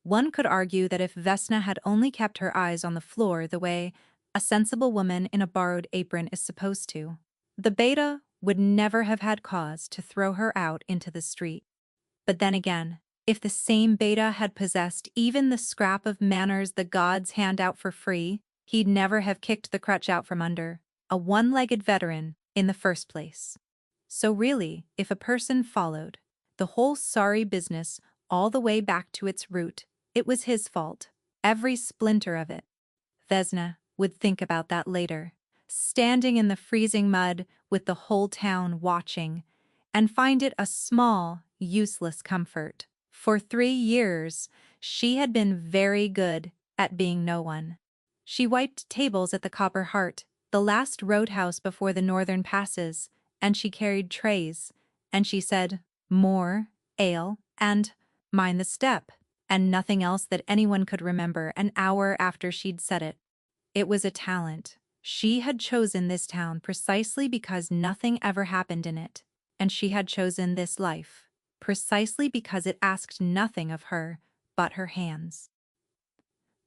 One could argue that if Vesna had only kept her eyes on the floor the way a sensible woman in a borrowed apron is supposed to, the beta would never have had cause to throw her out into the street. But then again, if the same beta had possessed even the scrap of manners the gods hand out for free, he'd never have kicked the crutch out from under a one-legged veteran in the first place. So really, if a person followed the whole sorry business all the way back to its root, it was his fault, every splinter of it. Vesna would think about that later, standing in the freezing mud with the whole town watching, and find it a small, useless comfort. For 3 years, she had been very good at being no one. She wiped tables at the Copper Heart, the last roadhouse before the northern passes, and she carried trays, and she said, "More, ale, and mind the step," and nothing else that anyone could remember an hour after she'd said it. It was a talent. She had chosen this town precisely because nothing ever happened in it, and she had chosen this life precisely because it asked nothing of her but her hands.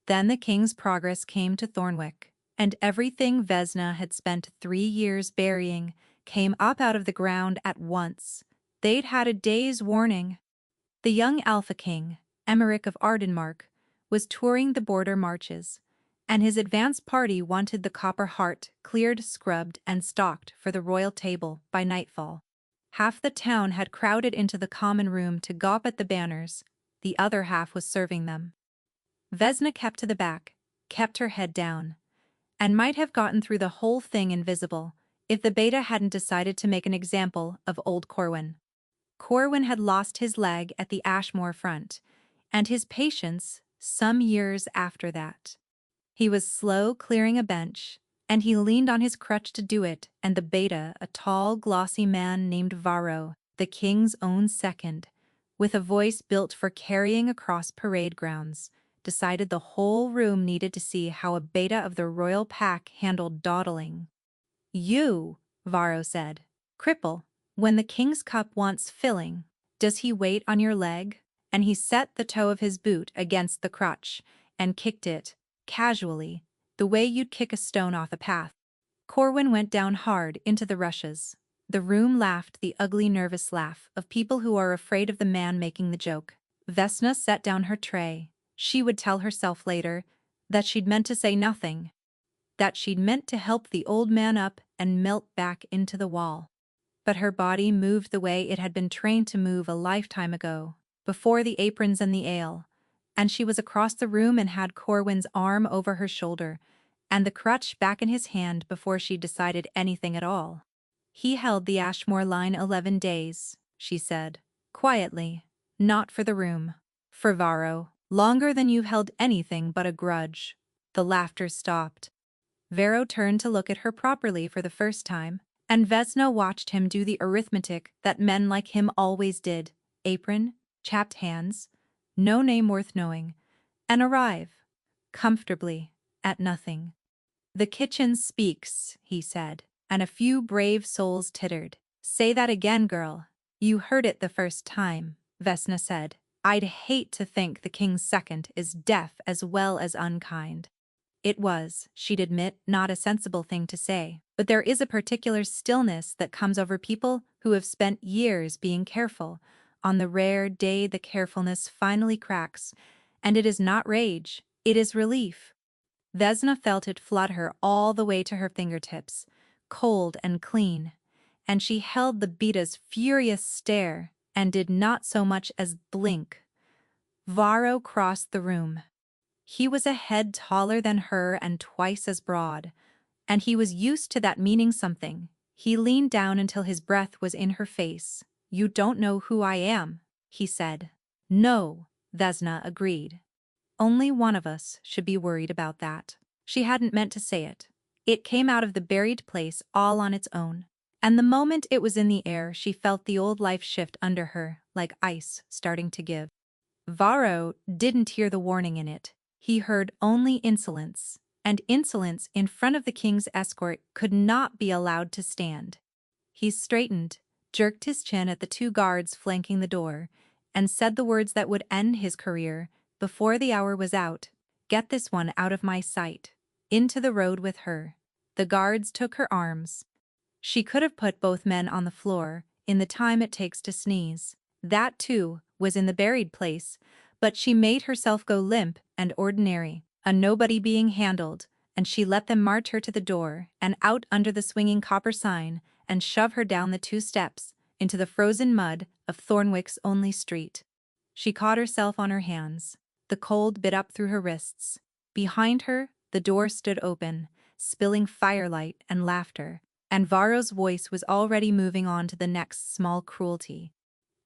Then the king's progress came to Thornwick, and everything Vesna had spent 3 years burying came up out of the ground at once. They'd had a day's warning. The young Alpha King, Emmerich of Ardenmark, was touring the border marches, and his advance party wanted the Copper Heart cleared, scrubbed, and stocked for the royal table by nightfall. Half the town had crowded into the common room to gawp at the banners, the other half was serving them. Vesna kept to the back, kept her head down, and might have gotten through the whole thing invisible if the beta hadn't decided to make an example of old Corwin. Corwin had lost his leg at the Ashmore front, and his patience some years after that. He was slow clearing a bench, and he leaned on his crutch to do it, and the beta, a tall, glossy man named Varro, the king's own second, with a voice built for carrying across parade grounds, decided the whole room needed to see how a beta of the royal pack handled dawdling. "You," Varro said, "cripple, when the king's cup wants filling, does he wait on your leg?" And he set the toe of his boot against the crutch and kicked it, casually, the way you'd kick a stone off a path. Corwin went down hard into the rushes. The room laughed the ugly nervous laugh of people who are afraid of the man making the joke. Vesna set down her tray. She would tell herself later that she'd meant to say nothing, that she'd meant to help the old man up and melt back into the wall. But her body moved the way it had been trained to move a lifetime ago, before the aprons and the ale, and she was across the room and had Corwin's arm over her shoulder and the crutch back in his hand before she decided anything at all. "He held the Ashmore line 11 days, she said, quietly, "not for the room. For Varro, longer than you've held anything but a grudge." The laughter stopped. Varro turned to look at her properly for the first time, and Vesna watched him do the arithmetic that men like him always did: apron, chapped hands, no name worth knowing, and arrive, comfortably, at nothing. "The kitchen speaks," he said, and a few brave souls tittered. "Say that again, girl." "You heard it the first time," Vesna said. "I'd hate to think the king's second is deaf as well as unkind." It was, she'd admit, not a sensible thing to say, but there is a particular stillness that comes over people who have spent years being careful. On the rare day the carefulness finally cracks, and it is not rage, it is relief. Vesna felt it flood her all the way to her fingertips, cold and clean, and she held the beta's furious stare and did not so much as blink. Varro crossed the room. He was a head taller than her and twice as broad, and he was used to that meaning something. He leaned down until his breath was in her face. "You don't know who I am," he said. "No," Vesna agreed. Only one of us should be worried about that. She hadn't meant to say it. It came out of the buried place all on its own, and the moment it was in the air she felt the old life shift under her, like ice starting to give. Varro didn't hear the warning in it. He heard only insolence, and insolence in front of the king's escort could not be allowed to stand. He straightened, jerked his chin at the 2 guards flanking the door, and said the words that would end his career, before the hour was out, "Get this one out of my sight." Into the road with her. The guards took her arms. She could have put both men on the floor in the time it takes to sneeze. That, too, was in the buried place, but she made herself go limp and ordinary, a nobody being handled, and she let them march her to the door and out under the swinging copper sign and shove her down the 2 steps into the frozen mud of Thornwick's only street. She caught herself on her hands. The cold bit up through her wrists. Behind her, the door stood open, spilling firelight and laughter, and Varro's voice was already moving on to the next small cruelty.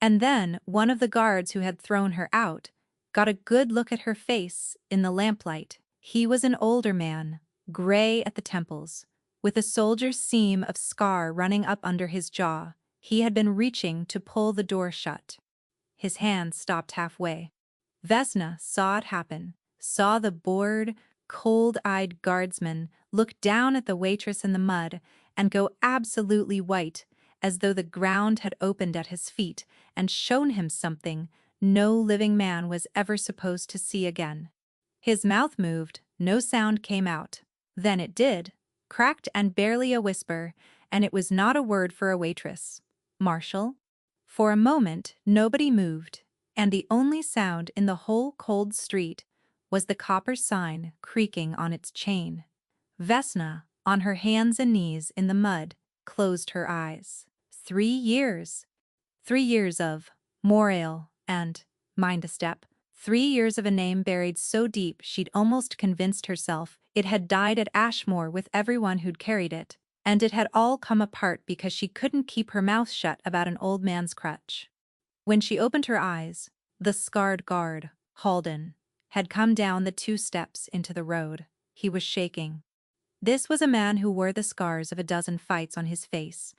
And then one of the guards who had thrown her out got a good look at her face in the lamplight. He was an older man, gray at the temples, with a soldier's seam of scar running up under his jaw. He had been reaching to pull the door shut. His hand stopped halfway. Vesna saw it happen, saw the bored, cold-eyed guardsman look down at the waitress in the mud and go absolutely white, as though the ground had opened at his feet and shown him something no living man was ever supposed to see again. His mouth moved, no sound came out. Then it did, cracked and barely a whisper, and it was not a word for a waitress. "Marshal?" For a moment nobody moved, and the only sound in the whole cold street was the copper sign creaking on its chain. Vesna, on her hands and knees in the mud, closed her eyes. 3 years. 3 years of more ale and mind a step. 3 years of a name buried so deep she'd almost convinced herself it had died at Ashmore with everyone who'd carried it, and it had all come apart because she couldn't keep her mouth shut about an old man's crutch. When she opened her eyes, the scarred guard, Halden, had come down the 2 steps into the road. He was shaking. This was a man who wore the scars of a dozen fights on his face,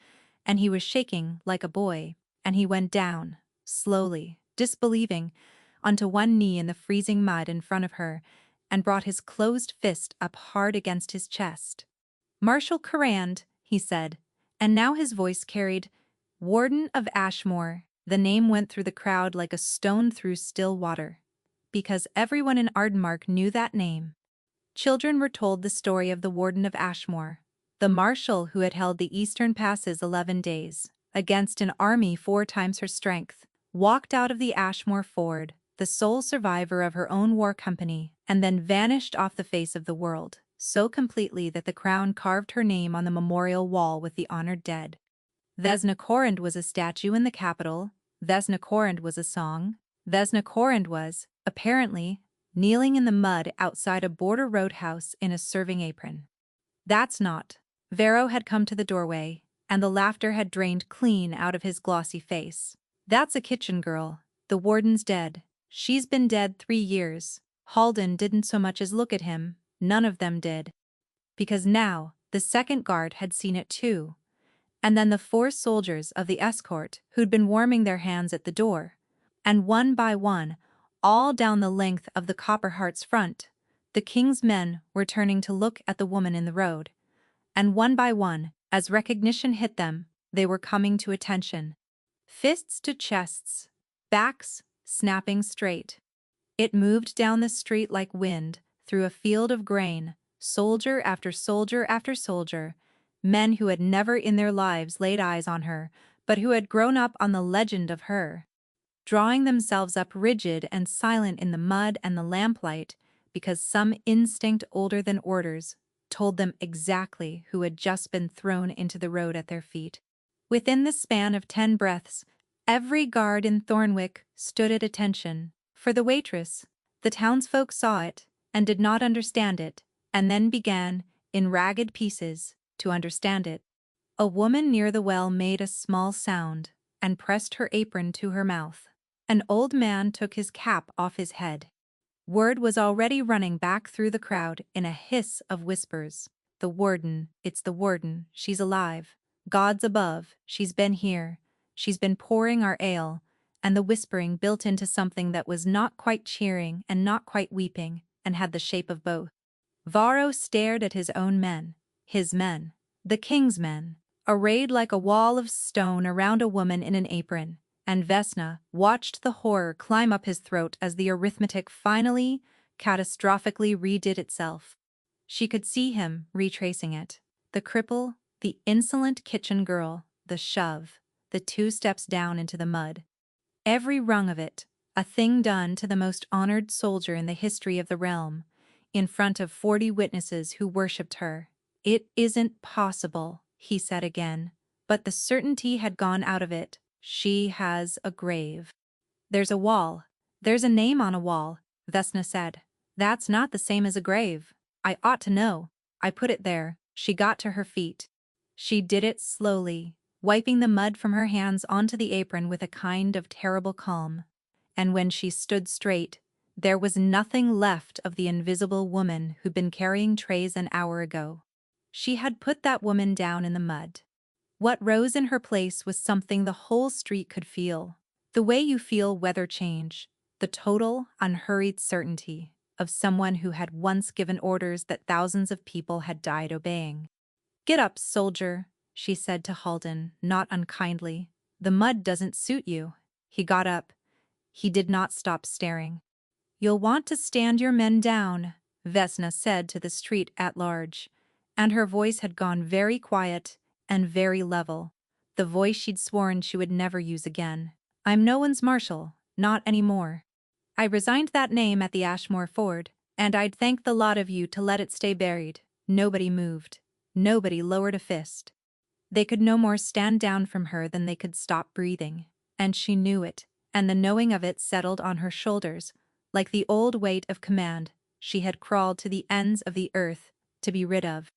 and he was shaking like a boy, and he went down, slowly, disbelieving, onto one knee in the freezing mud in front of her, and brought his closed fist up hard against his chest. "Marshal Currand," he said, and now his voice carried, "Warden of Ashmore." The name went through the crowd like a stone through still water, because everyone in Ardmark knew that name. Children were told the story of the Warden of Ashmore, the marshal who had held the eastern passes 11 days, against an army 4 times her strength, walked out of the Ashmore ford, the sole survivor of her own war company, and then vanished off the face of the world, so completely that the crown carved her name on the memorial wall with the honored dead. Vesna Corand was a statue in the capital. Vesna Corand was a song. Vesna Corand was, apparently, kneeling in the mud outside a border roadhouse in a serving apron. That's not. Varro had come to the doorway, and the laughter had drained clean out of his glossy face. "That's a kitchen girl. The warden's dead. She's been dead 3 years. Halden didn't so much as look at him. None of them did. Because now, the second guard had seen it too. And then the 4 soldiers of the escort who'd been warming their hands at the door. And one by one, all down the length of the Copper Heart's front, the king's men were turning to look at the woman in the road. And one by one, as recognition hit them, they were coming to attention. Fists to chests, backs snapping straight. It moved down the street like wind through a field of grain, soldier after soldier after soldier, men who had never in their lives laid eyes on her, but who had grown up on the legend of her, drawing themselves up rigid and silent in the mud and the lamplight because some instinct older than orders told them exactly who had just been thrown into the road at their feet. Within the span of 10 breaths, every guard in Thornwick stood at attention. For the waitress, the townsfolk saw it and did not understand it, and then began, in ragged pieces, to understand it. A woman near the well made a small sound and pressed her apron to her mouth. An old man took his cap off his head. Word was already running back through the crowd in a hiss of whispers. "The warden, it's the warden, she's alive. Gods above, she's been here. She's been pouring our ale," and the whispering built into something that was not quite cheering and not quite weeping, and had the shape of both. Varro stared at his own men, the king's men, arrayed like a wall of stone around a woman in an apron, and Vesna watched the horror climb up his throat as the arithmetic finally, catastrophically redid itself. She could see him retracing it. The cripple, the insolent kitchen girl, the shove, the 2 steps down into the mud. Every rung of it, a thing done to the most honored soldier in the history of the realm, in front of 40 witnesses who worshipped her. "It isn't possible," he said again, but the certainty had gone out of it. "She has a grave." "There's a wall. There's a name on a wall," Vesna said. "That's not the same as a grave. I ought to know. I put it there." She got to her feet. She did it slowly, wiping the mud from her hands onto the apron with a kind of terrible calm. And when she stood straight, there was nothing left of the invisible woman who'd been carrying trays an hour ago. She had put that woman down in the mud. What rose in her place was something the whole street could feel. The way you feel weather change, the total, unhurried certainty of someone who had once given orders that thousands of people had died obeying. "Get up, soldier," she said to Halden, not unkindly. "The mud doesn't suit you." He got up. He did not stop staring. "You'll want to stand your men down," Vesna said to the street at large, and her voice had gone very quiet and very level, the voice she'd sworn she would never use again. "I'm no one's marshal, not anymore. I resigned that name at the Ashmore Ford, and I'd thank the lot of you to let it stay buried." Nobody moved. Nobody lowered a fist. They could no more stand down from her than they could stop breathing, and she knew it, and the knowing of it settled on her shoulders, like the old weight of command she had crawled to the ends of the earth to be rid of.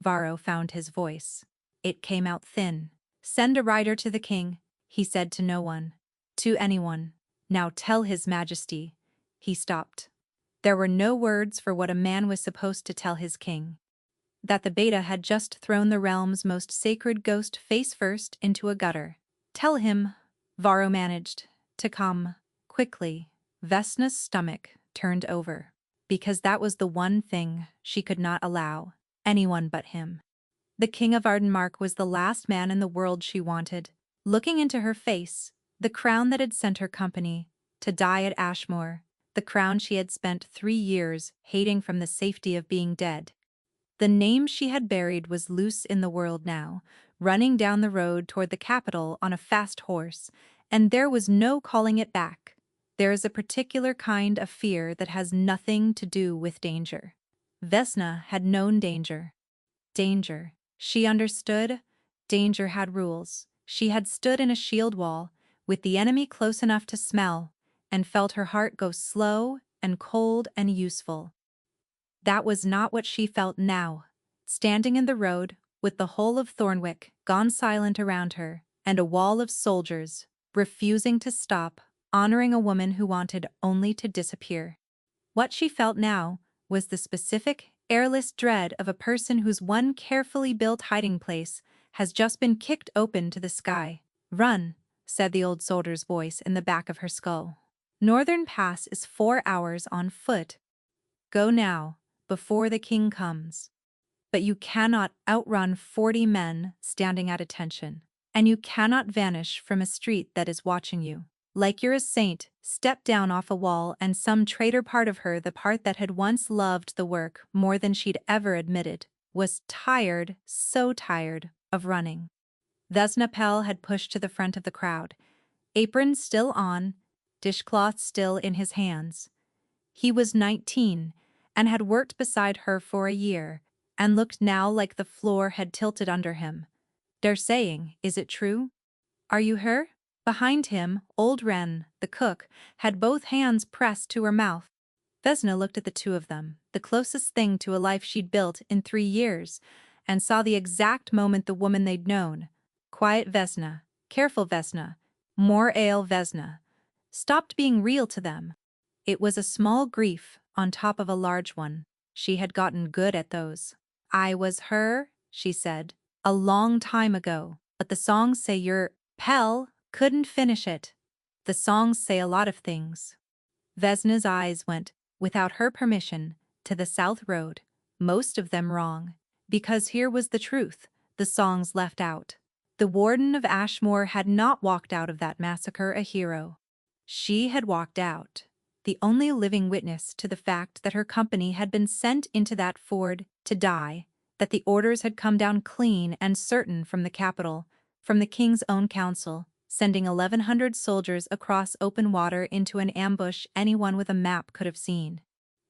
Varro found his voice. It came out thin. "Send a rider to the king," he said to no one. To anyone. "Now tell his majesty." He stopped. There were no words for what a man was supposed to tell his king. That the beta had just thrown the realm's most sacred ghost face first into a gutter. "Tell him," Varro managed, "to come quickly." Vesna's stomach turned over, because that was the one thing she could not allow anyone but him. The King of Ardenmark was the last man in the world she wanted. Looking into her face, the crown that had sent her company to die at Ashmore, the crown she had spent 3 years hating from the safety of being dead. The name she had buried was loose in the world now, running down the road toward the capital on a fast horse, and there was no calling it back. There is a particular kind of fear that has nothing to do with danger. Vesna had known danger. Danger. She understood. Danger had rules. She had stood in a shield wall, with the enemy close enough to smell, and felt her heart go slow and cold and useful. That was not what she felt now, standing in the road, with the whole of Thornwick gone silent around her, and a wall of soldiers, refusing to stop, honoring a woman who wanted only to disappear. What she felt now was the specific, airless dread of a person whose one carefully built hiding place has just been kicked open to the sky. "Run," said the old soldier's voice in the back of her skull. "Northern Pass is 4 hours on foot. Go now, before the king comes. But you cannot outrun 40 men standing at attention, and you cannot vanish from a street that is watching you. Like you're a saint, step down off a wall, and some traitor part of her, the part that had once loved the work more than she'd ever admitted, was tired, so tired, of running." Vesna Pell had pushed to the front of the crowd, apron still on, dishcloth still in his hands. He was 19, and had worked beside her for a year, and looked now like the floor had tilted under him. "They're saying, is it true? Are you her?" Behind him, old Wren, the cook, had both hands pressed to her mouth. Vesna looked at the two of them, the closest thing to a life she'd built in 3 years, and saw the exact moment the woman they'd known. Quiet Vesna, careful Vesna, more ale Vesna, stopped being real to them. It was a small grief on top of a large one. She had gotten good at those. "I was her," she said, "a long time ago, but the songs say you're..." Pell couldn't finish it. "The songs say a lot of things." Vesna's eyes went, without her permission, to the South Road, most of them wrong, because here was the truth, the songs left out. The warden of Ashmore had not walked out of that massacre a hero. She had walked out, the only living witness to the fact that her company had been sent into that ford to die, that the orders had come down clean and certain from the capital, from the king's own council, sending 1,100 soldiers across open water into an ambush anyone with a map could have seen.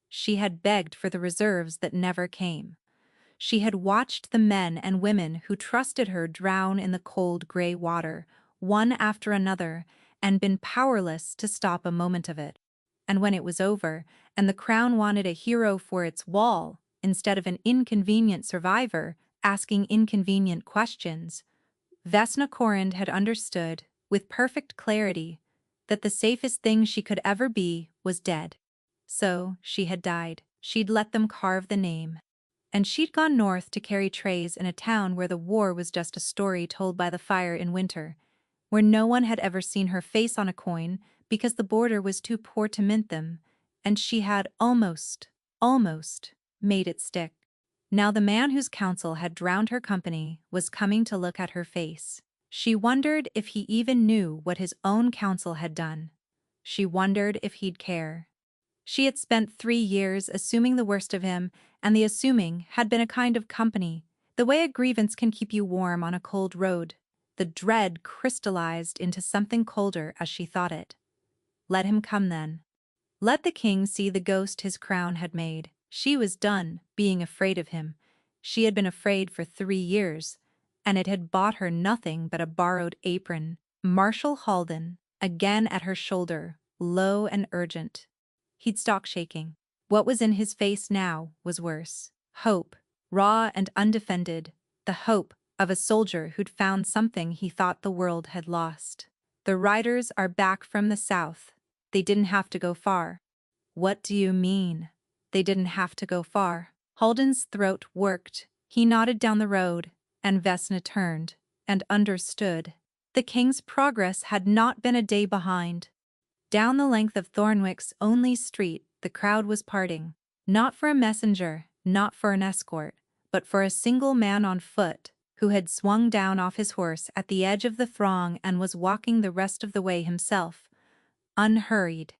She had begged for the reserves that never came. She had watched the men and women who trusted her drown in the cold gray water, one after another, and been powerless to stop a moment of it. And when it was over, and the crown wanted a hero for its wall, instead of an inconvenient survivor asking inconvenient questions, Vesna Corrind had understood, with perfect clarity, that the safest thing she could ever be was dead. So, she had died. She'd let them carve the name. And she'd gone north to carry trays in a town where the war was just a story told by the fire in winter, where no one had ever seen her face on a coin because the border was too poor to mint them, and she had almost made it stick. Now the man whose counsel had drowned her company was coming to look at her face. She wondered if he even knew what his own counsel had done. She wondered if he'd care. She had spent 3 years assuming the worst of him, and the assuming had been a kind of company, the way a grievance can keep you warm on a cold road. The dread crystallized into something colder as she thought it. Let him come then. Let the king see the ghost his crown had made. She was done being afraid of him. She had been afraid for 3 years, and it had bought her nothing but a borrowed apron. Marshal Halden, again at her shoulder, low and urgent. He'd stopped shaking. What was in his face now was worse. Hope, raw and undefended, the hope of a soldier who'd found something he thought the world had lost. The riders are back from the south. They didn't have to go far. What do you mean? They didn't have to go far. Halden's throat worked. He nodded down the road, and Vesna turned and understood. The king's progress had not been a day behind. Down the length of Thornwick's only street, the crowd was parting. Not for a messenger, not for an escort, but for a single man on foot, who had swung down off his horse at the edge of the throng and was walking the rest of the way himself, unhurried.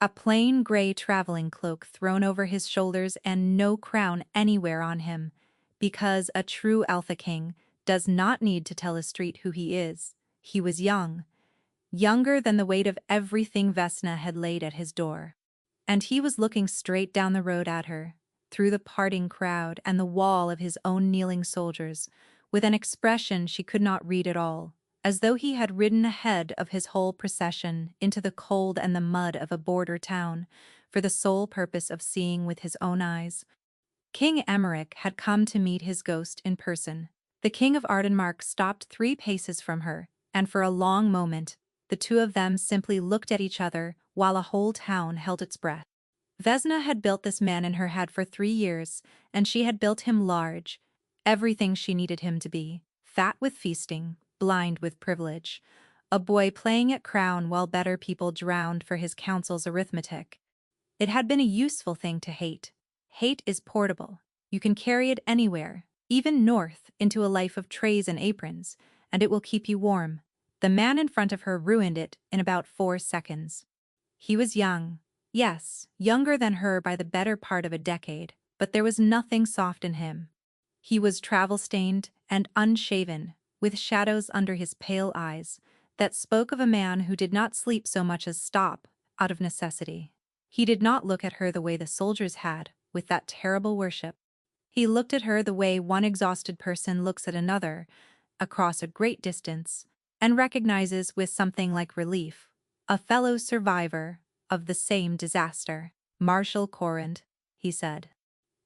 A plain gray traveling cloak thrown over his shoulders and no crown anywhere on him, because a true Alpha King does not need to tell a street who he is. He was young. Younger than the weight of everything Vesna had laid at his door. And he was looking straight down the road at her, through the parting crowd and the wall of his own kneeling soldiers, with an expression she could not read at all, as though he had ridden ahead of his whole procession into the cold and the mud of a border town, for the sole purpose of seeing with his own eyes. King Emmerich had come to meet his ghost in person. The King of Ardenmark stopped 3 paces from her, and for a long moment, the two of them simply looked at each other while a whole town held its breath. Vesna had built this man in her head for 3 years, and she had built him large, everything she needed him to be, fat with feasting, blind with privilege, a boy playing at crown while better people drowned for his counsel's arithmetic. It had been a useful thing to hate. Hate is portable. You can carry it anywhere, even north into a life of trays and aprons, and it will keep you warm. The man in front of her ruined it in about 4 seconds. He was young. Yes, younger than her by the better part of a decade, but there was nothing soft in him. He was travel-stained and unshaven, with shadows under his pale eyes, that spoke of a man who did not sleep so much as stop, out of necessity. He did not look at her the way the soldiers had, with that terrible worship. He looked at her the way one exhausted person looks at another, across a great distance, and recognizes with something like relief a fellow survivor of the same disaster. Marshal Corrind, he said.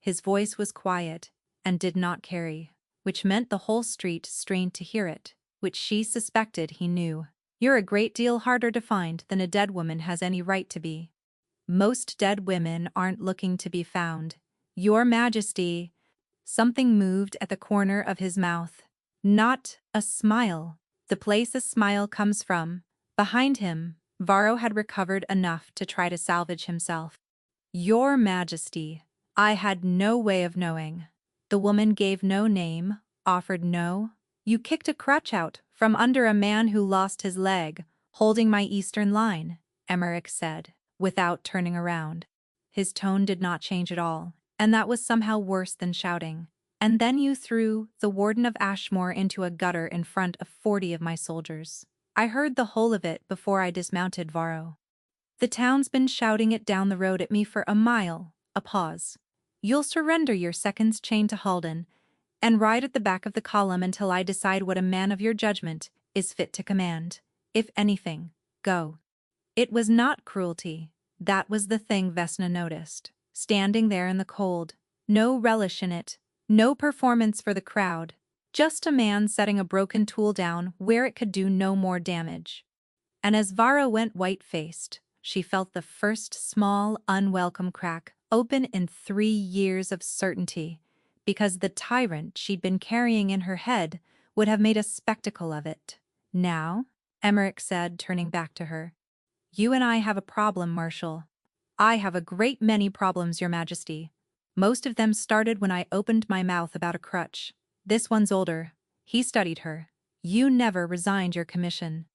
His voice was quiet and did not carry, which meant the whole street strained to hear it, which she suspected he knew. You're a great deal harder to find than a dead woman has any right to be. Most dead women aren't looking to be found. Your Majesty. Something moved at the corner of his mouth. Not a smile. The place a smile comes from. Behind him, Varro had recovered enough to try to salvage himself. Your Majesty, I had no way of knowing. The woman gave no name, offered no You kicked a crutch out from under a man who lost his leg, holding my eastern line, Emmerich said, without turning around. His tone did not change at all, and that was somehow worse than shouting. And then you threw the warden of Ashmore into a gutter in front of 40 of my soldiers. I heard the whole of it before I dismounted Varro. The town's been shouting it down the road at me for a mile. A pause. You'll surrender your seconds chained to Halden and ride at the back of the column until I decide what a man of your judgment is fit to command. If anything, go. It was not cruelty. That was the thing Vesna noticed. Standing there in the cold. No relish in it. No performance for the crowd. Just a man setting a broken tool down where it could do no more damage. And as Varro went white-faced, she felt the first small, unwelcome crack open in 3 years of certainty, because the tyrant she'd been carrying in her head would have made a spectacle of it. Now, Emmerich said, turning back to her, you and I have a problem, Marshal. I have a great many problems, Your Majesty. Most of them started when I opened my mouth about a crutch. This one's older. He studied her. You never resigned your commission.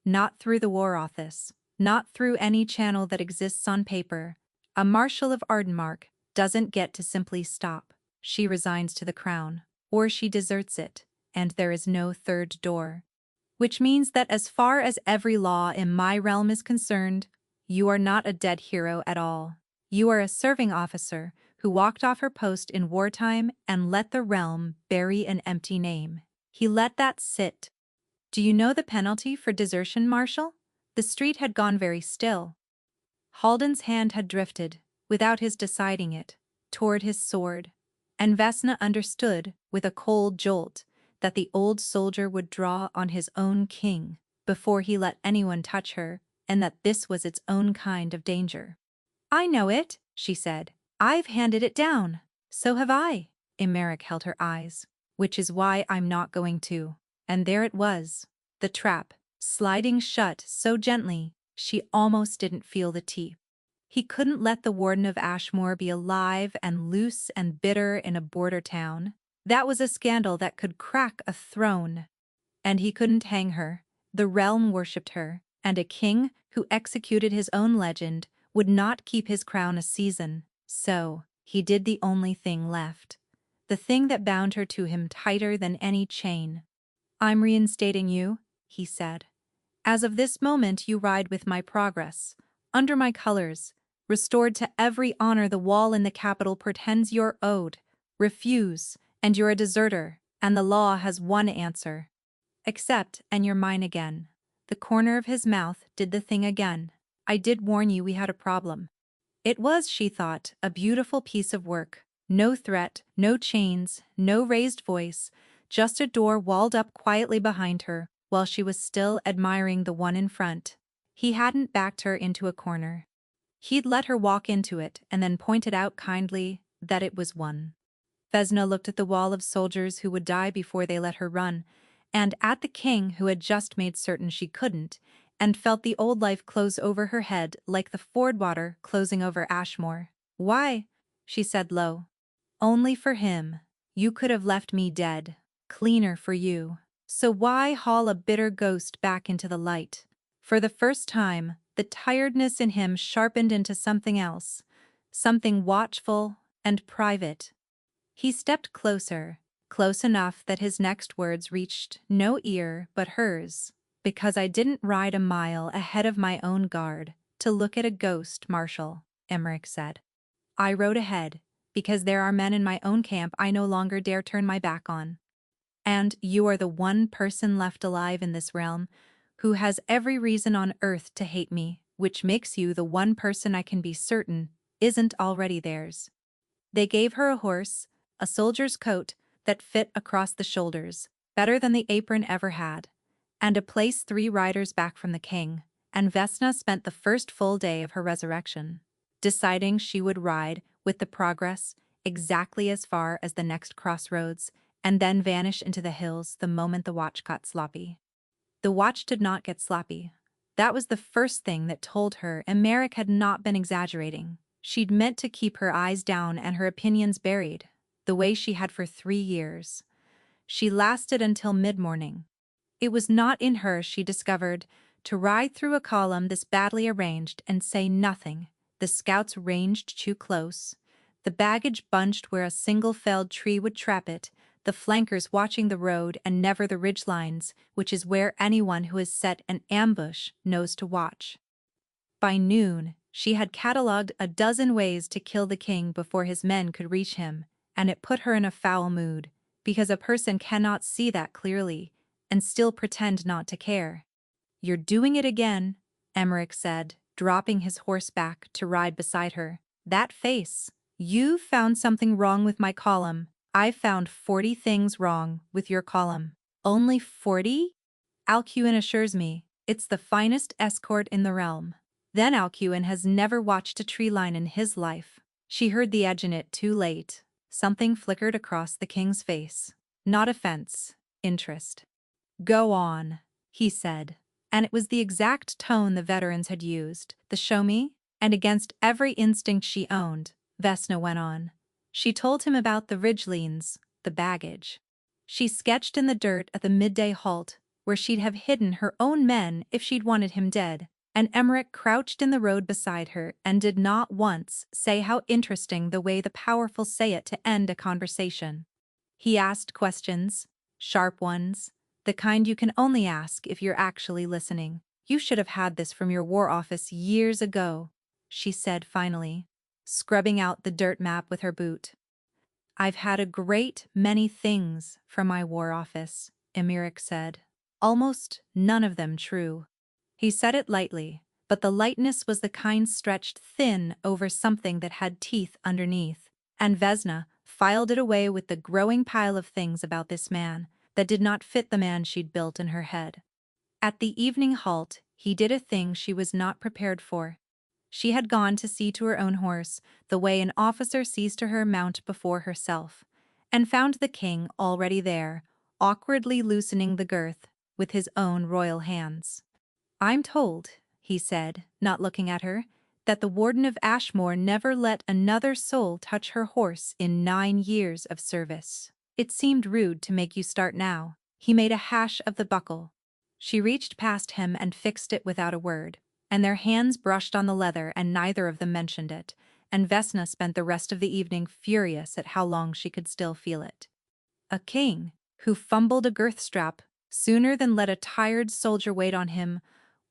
Not through the War Office. Not through any channel that exists on paper. A Marshal of Ardenmark doesn't get to simply stop. She resigns to the crown, or she deserts it, and there is no third door. Which means that as far as every law in my realm is concerned, you are not a dead hero at all. You are a serving officer who walked off her post in wartime and let the realm bury an empty name. He let that sit. Do you know the penalty for desertion, Marshal? The street had gone very still. Halden's hand had drifted, without his deciding it, toward his sword, and Vesna understood, with a cold jolt, that the old soldier would draw on his own king before he let anyone touch her, and that this was its own kind of danger. I know it, she said. I've handed it down. So have I. Emmerich held her eyes. Which is why I'm not going to. And there it was. The trap, sliding shut so gently, she almost didn't feel the teeth. He couldn't let the Warden of Ashmore be alive and loose and bitter in a border town. That was a scandal that could crack a throne. And he couldn't hang her. The realm worshipped her, and a king who executed his own legend would not keep his crown a season. So, he did the only thing left. The thing that bound her to him tighter than any chain. I'm reinstating you, he said. As of this moment you ride with my progress, under my colors, restored to every honor the wall in the capital pretends you're owed. Refuse, and you're a deserter, and the law has one answer. Accept, and you're mine again. The corner of his mouth did the thing again. I did warn you we had a problem. It was, she thought, a beautiful piece of work. No threat, no chains, no raised voice, just a door walled up quietly behind her, while she was still admiring the one in front. He hadn't backed her into a corner. He'd let her walk into it and then pointed out kindly that it was one. Vesna looked at the wall of soldiers who would die before they let her run, and at the king who had just made certain she couldn't, and felt the old life close over her head like the Ford water closing over Ashmore. Why? She said low. Only for him. You could have left me dead. Cleaner for you. So why haul a bitter ghost back into the light? For the first time, the tiredness in him sharpened into something else, something watchful and private. He stepped closer, close enough that his next words reached no ear but hers. Because I didn't ride a mile ahead of my own guard to look at a ghost, Marshal, Emmerich said. I rode ahead, because there are men in my own camp I no longer dare turn my back on. And you are the one person left alive in this realm who has every reason on earth to hate me, which makes you the one person I can be certain isn't already theirs. They gave her a horse, a soldier's coat that fit across the shoulders, better than the apron ever had, and a place 3 riders back from the king, and Vesna spent the first full day of her resurrection, deciding she would ride with the progress exactly as far as the next crossroads, and then vanish into the hills the moment the watch got sloppy. The watch did not get sloppy. That was the first thing that told her Emmerich had not been exaggerating. She'd meant to keep her eyes down and her opinions buried, the way she had for 3 years. She lasted until mid-morning. It was not in her, she discovered, to ride through a column this badly arranged and say nothing. The scouts ranged too close. The baggage bunched where a single felled tree would trap it, the flankers watching the road and never the ridgelines, which is where anyone who has set an ambush knows to watch. By noon, she had catalogued a dozen ways to kill the king before his men could reach him, and it put her in a foul mood, because a person cannot see that clearly and still pretend not to care. "You're doing it again," Emmerich said, dropping his horse back to ride beside her. "That face. You found something wrong with my column. I found 40 things wrong with your column." "Only 40? Alcuin assures me it's the finest escort in the realm." Then Alcuin has never watched a tree line in his life. She heard the edge in it too late. Something flickered across the king's face. Not offense, interest. "Go on," he said. And it was the exact tone the veterans had used. "The show me?" And against every instinct she owned, Vesna went on. She told him about the ridgelines, the baggage. She sketched in the dirt at the midday halt, where she'd have hidden her own men if she'd wanted him dead, and Emmerich crouched in the road beside her and did not once say how interesting the way the powerful say it to end a conversation. He asked questions, sharp ones, the kind you can only ask if you're actually listening. "You should have had this from your war office years ago," she said finally, scrubbing out the dirt map with her boot. "I've had a great many things from my war office," Emmerich said. "Almost none of them true." He said it lightly, but the lightness was the kind stretched thin over something that had teeth underneath, and Vesna filed it away with the growing pile of things about this man that did not fit the man she'd built in her head. At the evening halt, he did a thing she was not prepared for. She had gone to see to her own horse, the way an officer sees to her mount before herself, and found the king already there, awkwardly loosening the girth with his own royal hands. "I'm told," he said, not looking at her, "that the warden of Ashmore never let another soul touch her horse in 9 years of service. It seemed rude to make you start now." He made a hash of the buckle. She reached past him and fixed it without a word, and their hands brushed on the leather and neither of them mentioned it, and Vesna spent the rest of the evening furious at how long she could still feel it. A king who fumbled a girth strap sooner than let a tired soldier wait on him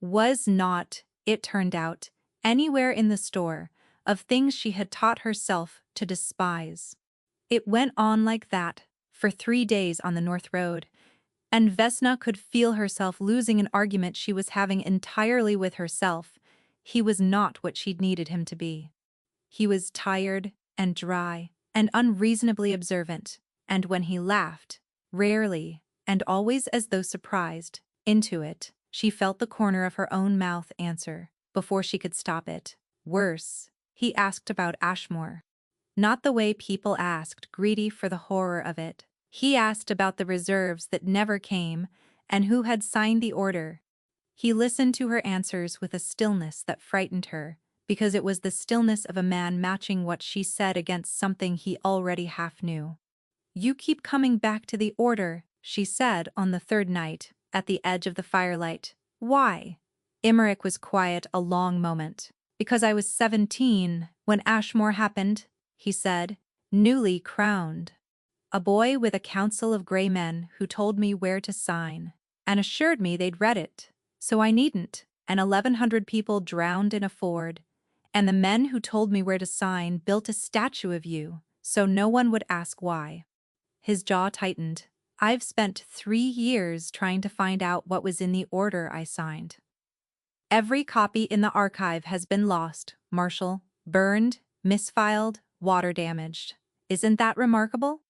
was not, it turned out, anywhere in the store of things she had taught herself to despise. It went on like that for 3 days on the North Road, and Vesna could feel herself losing an argument she was having entirely with herself. He was not what she'd needed him to be. He was tired and dry and unreasonably observant, and when he laughed, rarely, and always as though surprised, into it, she felt the corner of her own mouth answer, before she could stop it. "Worse," he asked about Ashmore. Not the way people asked, greedy for the horror of it. He asked about the reserves that never came, and who had signed the order. He listened to her answers with a stillness that frightened her, because it was the stillness of a man matching what she said against something he already half knew. "You keep coming back to the order," she said on the 3rd night, at the edge of the firelight. "Why?" Emmerich was quiet a long moment. "Because I was 17 when Ashmore happened," he said, "newly crowned. A boy with a council of gray men who told me where to sign, and assured me they'd read it, so I needn't, and 1,100 people drowned in a ford, and the men who told me where to sign built a statue of you, so no one would ask why." His jaw tightened. "I've spent 3 years trying to find out what was in the order I signed. Every copy in the archive has been lost, Marshal, burned, misfiled, water damaged. Isn't that remarkable?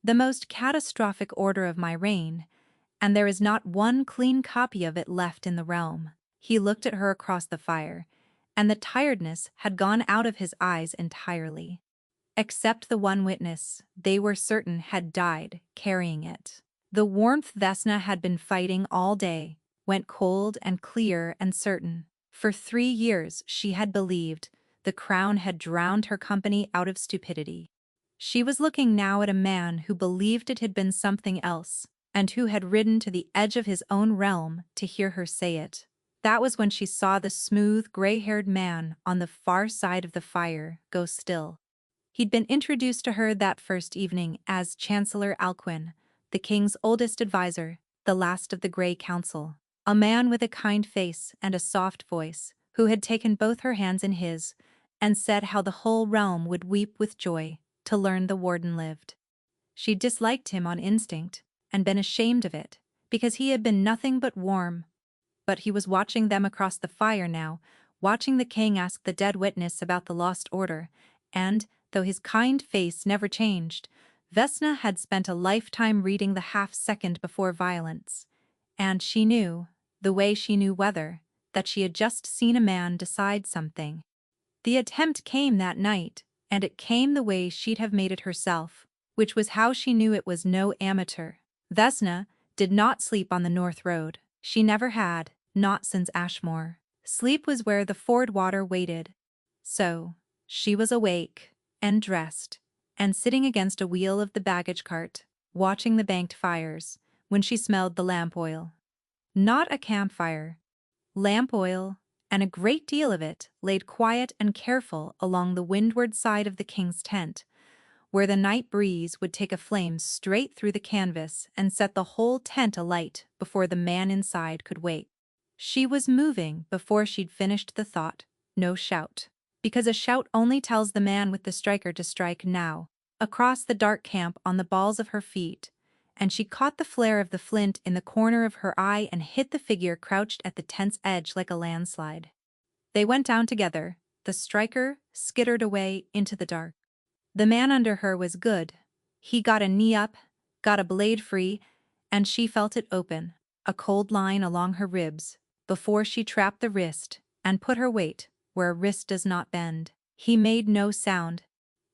The most catastrophic order of my reign, and there is not one clean copy of it left in the realm." He looked at her across the fire, and the tiredness had gone out of his eyes entirely. Except the one witness, they were certain had died carrying it. The warmth Vesna had been fighting all day went cold and clear and certain. For 3 years she had believed the crown had drowned her company out of stupidity. She was looking now at a man who believed it had been something else, and who had ridden to the edge of his own realm to hear her say it. That was when she saw the smooth, gray-haired man on the far side of the fire go still. He'd been introduced to her that first evening as Chancellor Alcuin, the king's oldest advisor, the last of the Grey Council, a man with a kind face and a soft voice, who had taken both her hands in his and said how the whole realm would weep with joy to learn the warden lived. She disliked him on instinct and been ashamed of it, because he had been nothing but warm. But he was watching them across the fire now, watching the king ask the dead witness about the lost order, and, though his kind face never changed, Vesna had spent a lifetime reading the half-second before violence, and she knew, the way she knew weather, that she had just seen a man decide something. The attempt came that night, and it came the way she'd have made it herself, which was how she knew it was no amateur. Vesna did not sleep on the North Road. She never had, not since Ashmore. Sleep was where the Ford water waited. So, she was awake, and dressed, and sitting against a wheel of the baggage cart, watching the banked fires, when she smelled the lamp oil. Not a campfire. Lamp oil, and a great deal of it laid quiet and careful along the windward side of the king's tent, where the night breeze would take a flame straight through the canvas and set the whole tent alight before the man inside could wake. She was moving before she'd finished the thought. No shout. Because a shout only tells the man with the striker to strike now, across the dark camp on the balls of her feet, and she caught the flare of the flint in the corner of her eye and hit the figure crouched at the tent's edge like a landslide. They went down together, the striker skittered away into the dark. The man under her was good. He got a knee up, got a blade free, and she felt it open, a cold line along her ribs, before she trapped the wrist and put her weight where a wrist does not bend. He made no sound.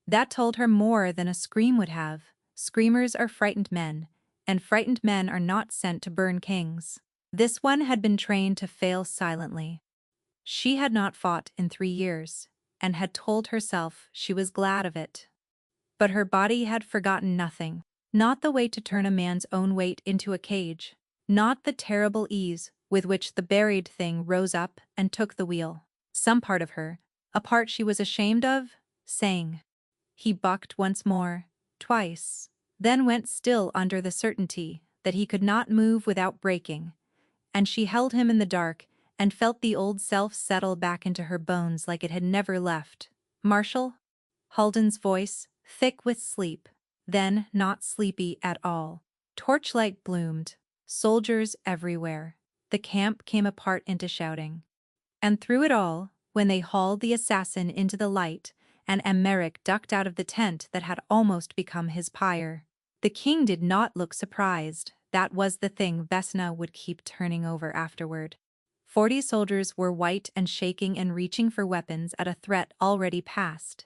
That told her more than a scream would have. Screamers are frightened men, and frightened men are not sent to burn kings. This one had been trained to fail silently. She had not fought in 3 years, and had told herself she was glad of it. But her body had forgotten nothing. Not the way to turn a man's own weight into a cage. Not the terrible ease with which the buried thing rose up and took the wheel. Some part of her, a part she was ashamed of, sang. He bucked once more, twice, then went still under the certainty that he could not move without breaking, and she held him in the dark and felt the old self settle back into her bones like it had never left. Marshall? Halden's voice, thick with sleep, then not sleepy at all. Torchlight bloomed, soldiers everywhere. The camp came apart into shouting. And through it all, when they hauled the assassin into the light, and Emmerich ducked out of the tent that had almost become his pyre, the king did not look surprised. That was the thing Vesna would keep turning over afterward. 40 soldiers were white and shaking and reaching for weapons at a threat already past,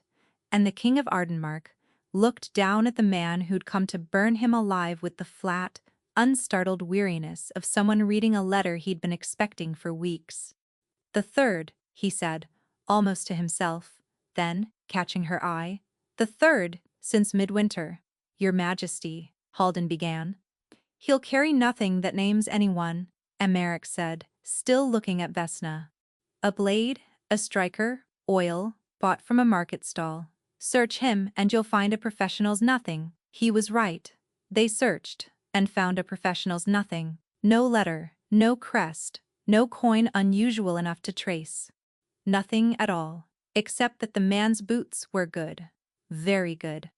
and the king of Ardenmark looked down at the man who'd come to burn him alive with the flat, unstartled weariness of someone reading a letter he'd been expecting for weeks. "The third," he said, almost to himself, then, catching her eye, "the third since midwinter, Your Majesty," Halden began. "He'll carry nothing that names anyone," Emmerich said, still looking at Vesna. "A blade, a striker, oil, bought from a market stall. Search him and you'll find a professional's nothing." He was right. They searched, and found a professional's nothing. No letter, no crest, no coin unusual enough to trace. Nothing at all, except that the man's boots were good. Very good.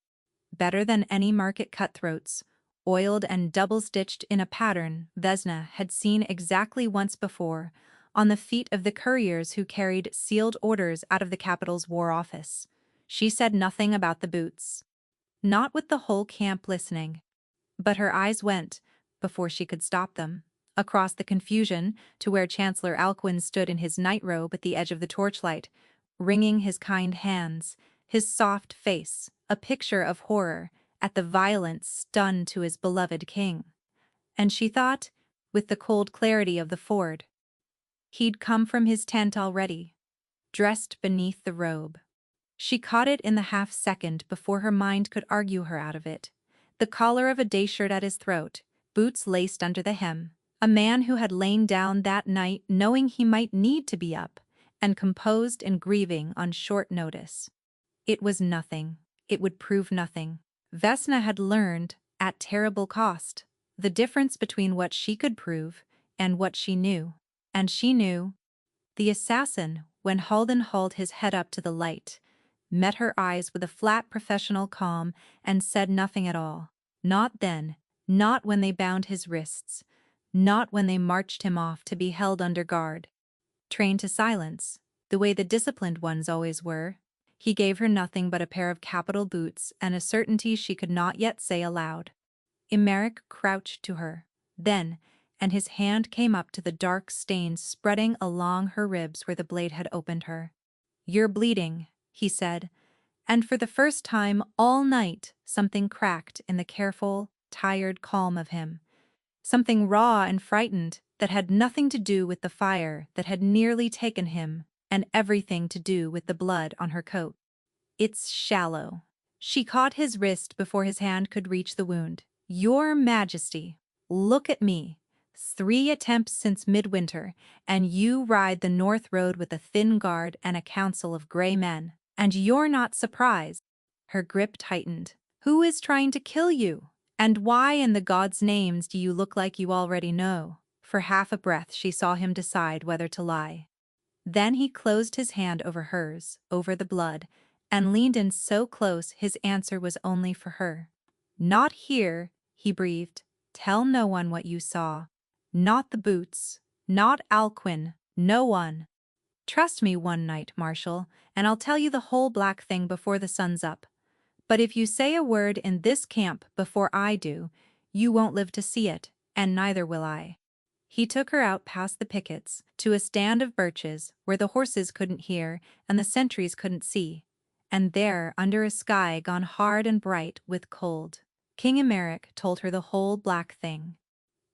Better than any market cutthroats, oiled and double-stitched in a pattern Vesna had seen exactly once before, on the feet of the couriers who carried sealed orders out of the capital's war office. She said nothing about the boots. Not with the whole camp listening. But her eyes went, before she could stop them, across the confusion to where Chancellor Alcuin stood in his nightrobe at the edge of the torchlight, wringing his kind hands, his soft face, a picture of horror, at the violence done to his beloved king. And she thought, with the cold clarity of the Ford, he'd come from his tent already, dressed beneath the robe. She caught it in the half-second before her mind could argue her out of it. The collar of a day shirt at his throat, boots laced under the hem. A man who had lain down that night knowing he might need to be up, and composed and grieving on short notice. It was nothing. It would prove nothing. Vesna had learned, at terrible cost, the difference between what she could prove and what she knew. And she knew. The assassin, when Halden hauled his head up to the light, met her eyes with a flat professional calm and said nothing at all. Not then, not when they bound his wrists, not when they marched him off to be held under guard. Trained to silence, the way the disciplined ones always were, he gave her nothing but a pair of capital boots and a certainty she could not yet say aloud. Emmerich crouched to her, then, and his hand came up to the dark stains spreading along her ribs where the blade had opened her. "You're bleeding," he said, and for the first time all night something cracked in the careful, tired calm of him. Something raw and frightened that had nothing to do with the fire that had nearly taken him and everything to do with the blood on her coat. "It's shallow." She caught his wrist before his hand could reach the wound. "Your Majesty, look at me. 3 attempts since midwinter, and you ride the North Road with a thin guard and a council of gray men, and you're not surprised." Her grip tightened. "Who is trying to kill you? And why in the gods' names do you look like you already know?" For half a breath she saw him decide whether to lie. Then he closed his hand over hers, over the blood, and leaned in so close his answer was only for her. "Not here," he breathed. "Tell no one what you saw. Not the boots, not Alcuin, no one. Trust me one night, Marshal, and I'll tell you the whole black thing before the sun's up. But if you say a word in this camp before I do, you won't live to see it, and neither will I." He took her out past the pickets, to a stand of birches where the horses couldn't hear and the sentries couldn't see, and there, under a sky gone hard and bright with cold, King Emmerich told her the whole black thing.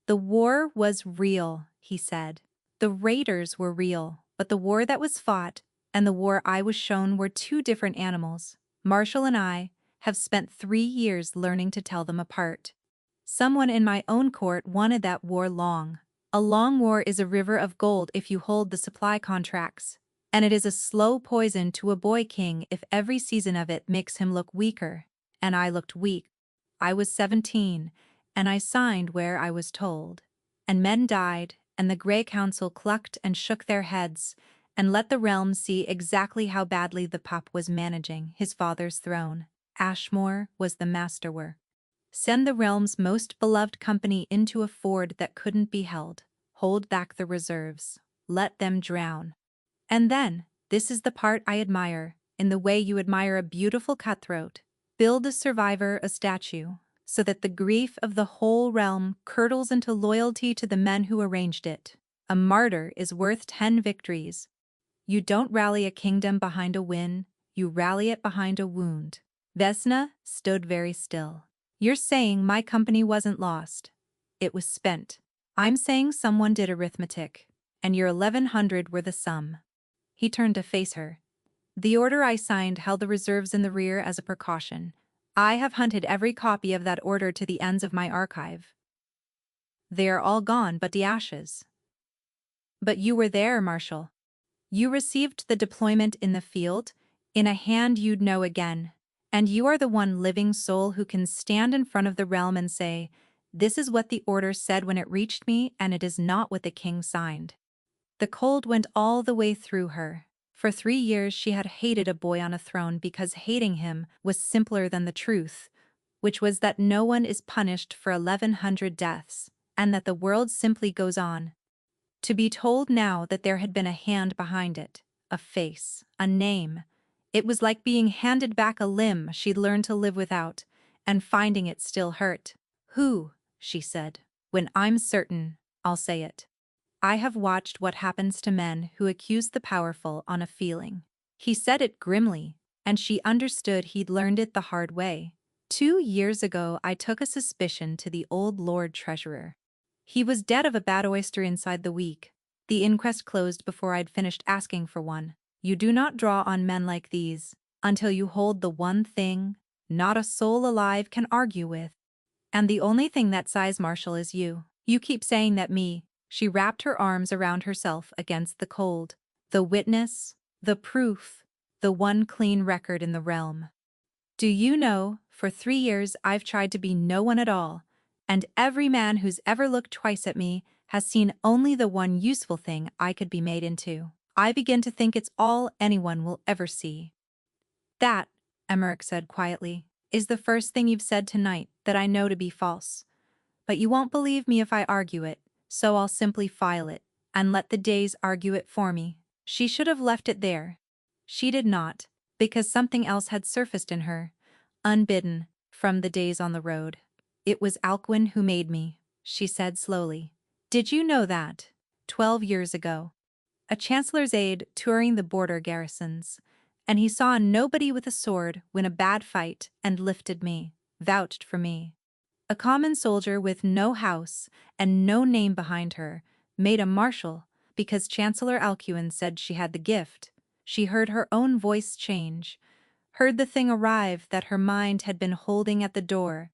"The war was real," he said. "The raiders were real, but the war that was fought and the war I was shown were 2 different animals. Marshall and I have spent 3 years learning to tell them apart. Someone in my own court wanted that war long. A long war is a river of gold if you hold the supply contracts, and it is a slow poison to a boy king if every season of it makes him look weaker, and I looked weak. I was 17, and I signed where I was told. And men died, and the Grey Council clucked and shook their heads, and let the realm see exactly how badly the pup was managing his father's throne. Ashmore was the masterwork. Send the realm's most beloved company into a ford that couldn't be held. Hold back the reserves. Let them drown. And then, this is the part I admire, in the way you admire a beautiful cutthroat. Build a survivor a statue, so that the grief of the whole realm curdles into loyalty to the men who arranged it. A martyr is worth 10 victories. You don't rally a kingdom behind a win, you rally it behind a wound." Vesna stood very still. "You're saying my company wasn't lost. It was spent. I'm saying someone did arithmetic, and your 1100 were the sum." He turned to face her. "The order I signed held the reserves in the rear as a precaution. I have hunted every copy of that order to the ends of my archive. They are all gone but the ashes. But you were there, Marshal. You received the deployment in the field, in a hand you'd know again, and you are the one living soul who can stand in front of the realm and say, 'This is what the order said when it reached me, and it is not what the king signed.'" The cold went all the way through her. For 3 years she had hated a boy on a throne because hating him was simpler than the truth, which was that no one is punished for 1100 deaths, and that the world simply goes on. To be told now that there had been a hand behind it, a face, a name, it was like being handed back a limb she'd learned to live without, and finding it still hurt. "Who?" she said. "When I'm certain, I'll say it. I have watched what happens to men who accuse the powerful on a feeling." He said it grimly, and she understood he'd learned it the hard way. 2 years ago I took a suspicion to the old Lord Treasurer. He was dead of a bad oyster inside the week. The inquest closed before I'd finished asking for one. You do not draw on men like these. until you hold the one thing not a soul alive can argue with. And the only thing that sighs, Marshall, is you. You keep saying that me. She wrapped her arms around herself against the cold. The witness, the proof, the one clean record in the realm. Do you know, for 3 years I've tried to be no one at all, and every man who's ever looked twice at me has seen only the one useful thing I could be made into. I begin to think it's all anyone will ever see. That, Emmerich said quietly, is the first thing you've said tonight that I know to be false. But you won't believe me if I argue it, so I'll simply file it, and let the days argue it for me. She should have left it there. She did not, because something else had surfaced in her, unbidden, from the days on the road. It was Alcuin who made me, she said slowly. Did you know that? 12 years ago. A chancellor's aide touring the border garrisons, and he saw nobody with a sword win a bad fight and lifted me, vouched for me. A common soldier with no house and no name behind her made a marshal because Chancellor Alcuin said she had the gift. She heard her own voice change, heard the thing arrive that her mind had been holding at the door.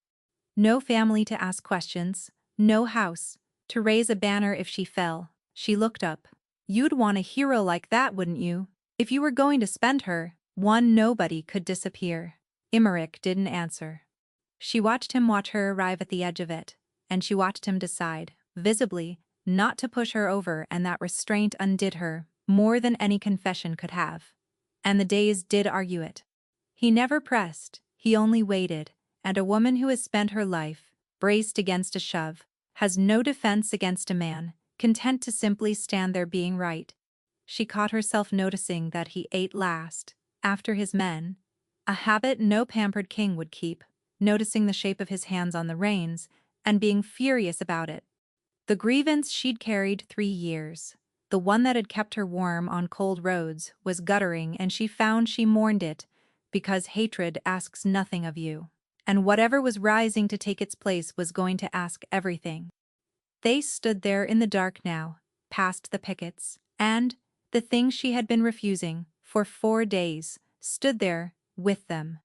No family to ask questions, no house to raise a banner if she fell. She looked up. You'd want a hero like that, wouldn't you? If you were going to spend her, one nobody could disappear. Emmerich didn't answer. She watched him watch her arrive at the edge of it, and she watched him decide, visibly, not to push her over, and that restraint undid her more than any confession could have. And the days did argue it. He never pressed, he only waited, and a woman who has spent her life, braced against a shove, has no defense against a man, content to simply stand there being right. She caught herself noticing that he ate last, after his men, a habit no pampered king would keep, noticing the shape of his hands on the reins, and being furious about it. The grievance she'd carried 3 years, the one that had kept her warm on cold roads, was guttering, and she found she mourned it, because hatred asks nothing of you, and whatever was rising to take its place was going to ask everything. They stood there in the dark now, past the pickets, and the thing she had been refusing for 4 days stood there with them.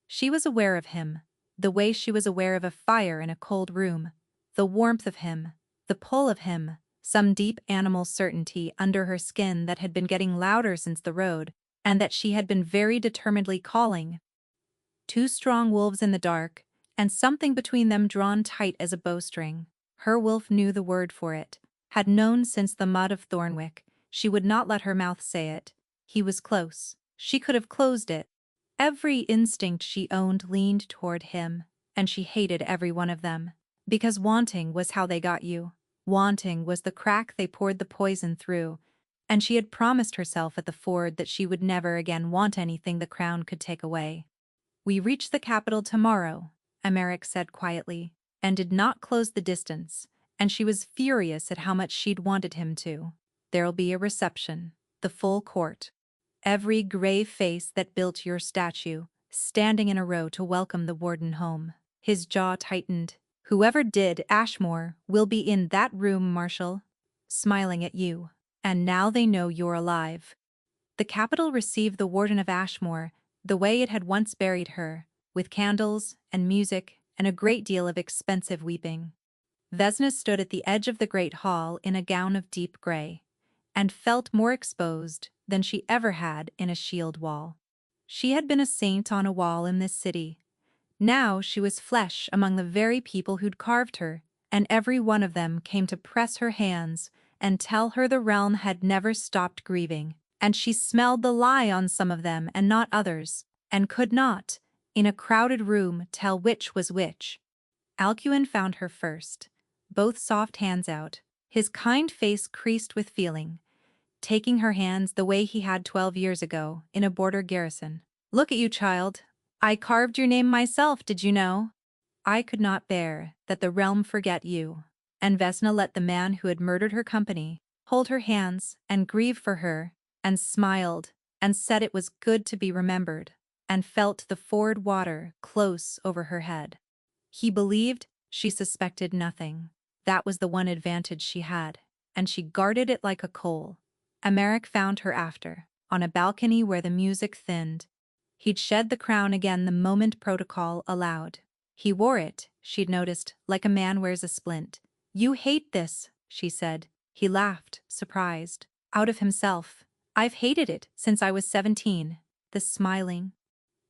She was aware of him, the way she was aware of a fire in a cold room, the warmth of him, the pull of him, some deep animal certainty under her skin that had been getting louder since the road, and that she had been very determinedly calling. 2 strong wolves in the dark, and something between them drawn tight as a bowstring. Her wolf knew the word for it, had known since the mud of Thornwick. She would not let her mouth say it. He was close. She could have closed it. Every instinct she owned leaned toward him, and she hated every one of them. Because wanting was how they got you. Wanting was the crack they poured the poison through, and she had promised herself at the ford that she would never again want anything the crown could take away. We reach the capital tomorrow, Emmerich said quietly, and did not close the distance, and she was furious at how much she'd wanted him to. There'll be a reception, the full court. Every grave face that built your statue, standing in a row to welcome the warden home. His jaw tightened. Whoever did Ashmore will be in that room, Marshall, smiling at you. And now they know you're alive. The capital received the warden of Ashmore the way it had once buried her, with candles and music and a great deal of expensive weeping. Vesna stood at the edge of the great hall in a gown of deep gray, and felt more exposed than she ever had in a shield wall. She had been a saint on a wall in this city. Now she was flesh among the very people who'd carved her, and every one of them came to press her hands and tell her the realm had never stopped grieving, and she smelled the lie on some of them and not others, and could not, in a crowded room, tell which was which. Alcuin found her first, both soft hands out, his kind face creased with feeling, taking her hands the way he had 12 years ago in a border garrison. Look at you, child. I carved your name myself, did you know? I could not bear that the realm forget you. And Vesna let the man who had murdered her company hold her hands and grieve for her, and smiled, and said it was good to be remembered, and felt the ford water close over her head. He believed she suspected nothing. That was the one advantage she had, and she guarded it like a coal. Emmerich found her after, on a balcony where the music thinned. He'd shed the crown again the moment protocol allowed. He wore it, she'd noticed, like a man wears a splint. "You hate this," she said. He laughed, surprised. Out of himself. "I've hated it since I was 17. The smiling.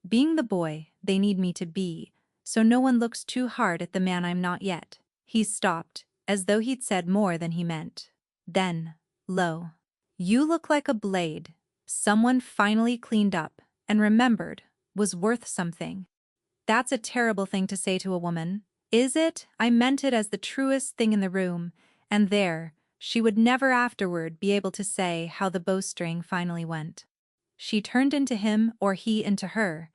Being the boy they need me to be, so no one looks too hard at the man I'm not yet." He stopped, as though he'd said more than he meant. Then, low. "You look like a blade. Someone finally cleaned up and remembered was worth something." That's a terrible thing to say to a woman. Is it? I meant it as the truest thing in the room, and there, she would never afterward be able to say how the bowstring finally went. She turned into him or he into her,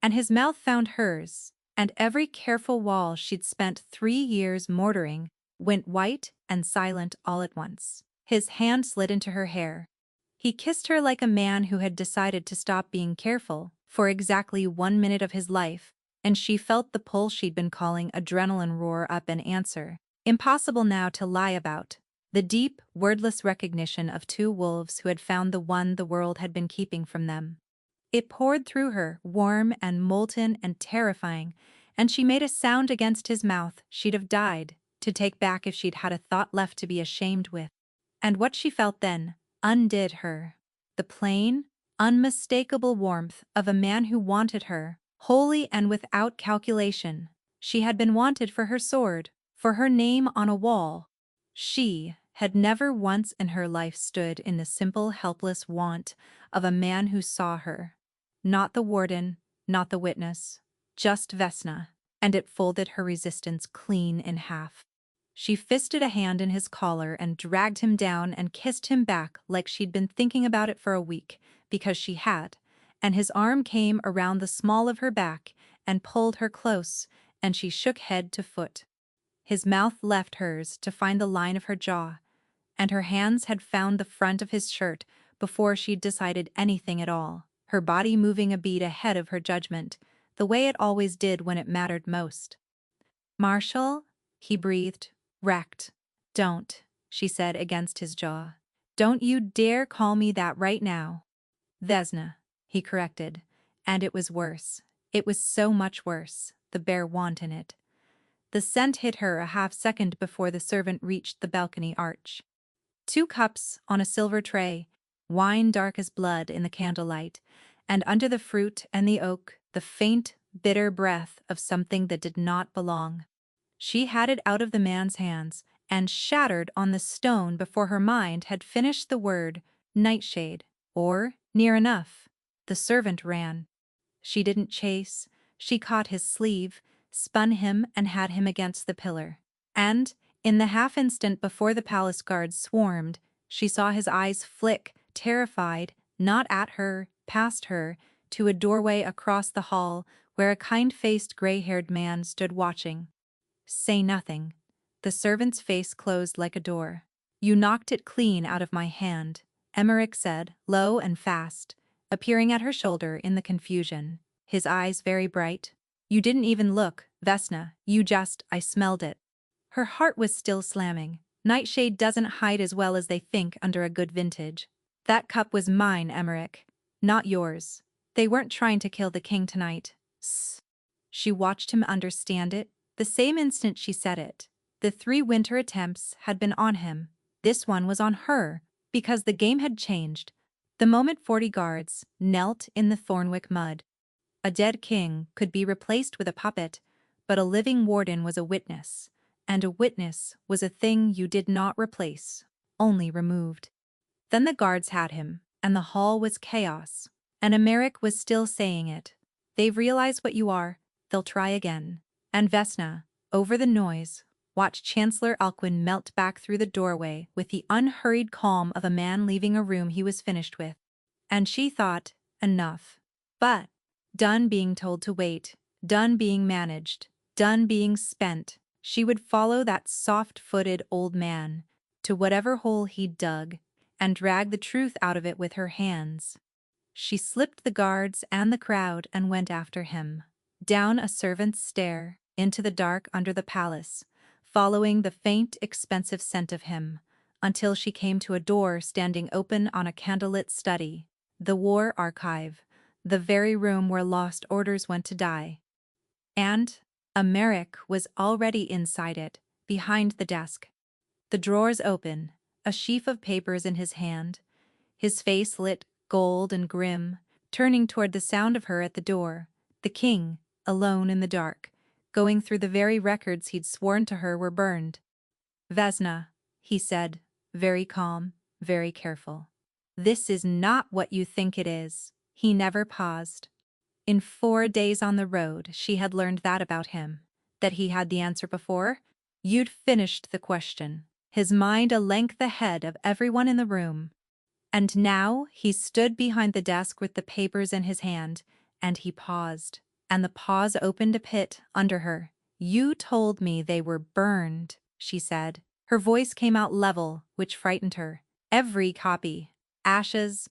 and his mouth found hers, and every careful wall she'd spent 3 years mortaring went white and silent all at once. His hand slid into her hair. He kissed her like a man who had decided to stop being careful for exactly 1 minute of his life, and she felt the pull she'd been calling adrenaline roar up in answer. Impossible now to lie about. The deep, wordless recognition of two wolves who had found the one the world had been keeping from them. It poured through her, warm and molten and terrifying, and she made a sound against his mouth she'd have died to take back if she'd had a thought left to be ashamed with. And what she felt then undid her. The plain, unmistakable warmth of a man who wanted her, wholly and without calculation. She had been wanted for her sword, for her name on a wall. She had never once in her life stood in the simple, helpless want of a man who saw her. Not the warden, not the witness, just Vesna, and it folded her resistance clean in half. She fisted a hand in his collar and dragged him down and kissed him back like she'd been thinking about it for a week, because she had, and his arm came around the small of her back and pulled her close, and she shook head to foot. His mouth left hers to find the line of her jaw, and her hands had found the front of his shirt before she'd decided anything at all, her body moving a beat ahead of her judgment, the way it always did when it mattered most. "Marshall?" he breathed, wrecked. "Don't," she said against his jaw. "Don't you dare call me that right now." "Vesna," he corrected, and it was worse. It was so much worse, the bare want in it. The scent hit her a half-second before the servant reached the balcony arch. 2 cups on a silver tray, wine dark as blood in the candlelight, and under the fruit and the oak, the faint, bitter breath of something that did not belong. She had it out of the man's hands and shattered on the stone before her mind had finished the word nightshade, or near enough. The servant ran. She didn't chase. She caught his sleeve, spun him and had him against the pillar. And, in the half-instant before the palace guards swarmed, she saw his eyes flick, terrified, not at her, past her, to a doorway across the hall where a kind-faced gray-haired man stood watching. "Say nothing." The servant's face closed like a door. "You knocked it clean out of my hand," Emmerich said, low and fast, appearing at her shoulder in the confusion, his eyes very bright. "You didn't even look, Vesna, you just, I smelled it." Her heart was still slamming. Nightshade doesn't hide as well as they think under a good vintage. "That cup was mine, Emmerich, not yours. They weren't trying to kill the king tonight." She watched him understand it. The same instant she said it. The 3 winter attempts had been on him. This one was on her, because the game had changed. The moment 40 guards knelt in the Thornwick mud. A dead king could be replaced with a puppet, but a living warden was a witness, and a witness was a thing you did not replace, only removed. Then the guards had him, and the hall was chaos, and Emmerich was still saying it. "They've realized what you are, they'll try again." And Vesna, over the noise, watched Chancellor Alcuin melt back through the doorway with the unhurried calm of a man leaving a room he was finished with. And she thought, enough. But, done being told to wait, done being managed, done being spent, she would follow that soft-footed old man to whatever hole he'd dug and drag the truth out of it with her hands. She slipped the guards and the crowd and went after him, down a servant's stair, into the dark under the palace, following the faint, expensive scent of him, until she came to a door standing open on a candlelit study, the War Archive, the very room where lost orders went to die. And Emmerich was already inside it, behind the desk. The drawers open, a sheaf of papers in his hand, his face lit gold and grim, turning toward the sound of her at the door, the king, alone in the dark, going through the very records he'd sworn to her were burned. "Vesna," he said, very calm, very careful. "This is not what you think it is." He never paused. In 4 days on the road, she had learned that about him, that he had the answer before. You'd finished the question, his mind a length ahead of everyone in the room. And now he stood behind the desk with the papers in his hand, and he paused, and the pause opened a pit under her. "You told me they were burned," she said. Her voice came out level, which frightened her. "Every copy. Ashes.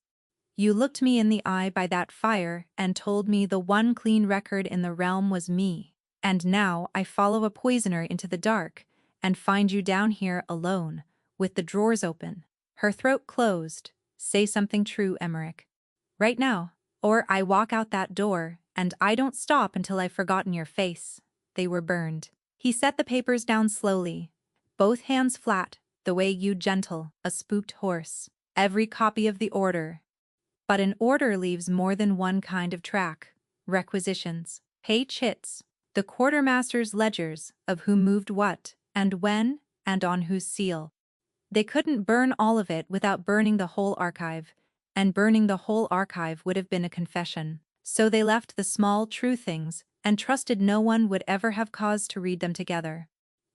You looked me in the eye by that fire and told me the one clean record in the realm was me. And now I follow a poisoner into the dark and find you down here alone, with the drawers open." Her throat closed. "Say something true, Emmerich. Right now, or I walk out that door, and I don't stop until I've forgotten your face." They were burned. He set the papers down slowly, both hands flat, the way you'd gentle a spooked horse. "Every copy of the order. But an order leaves more than one kind of track. Requisitions, pay chits, the quartermaster's ledgers of who moved what, and when, and on whose seal. They couldn't burn all of it without burning the whole archive, and burning the whole archive would have been a confession. So they left the small, true things, and trusted no one would ever have cause to read them together."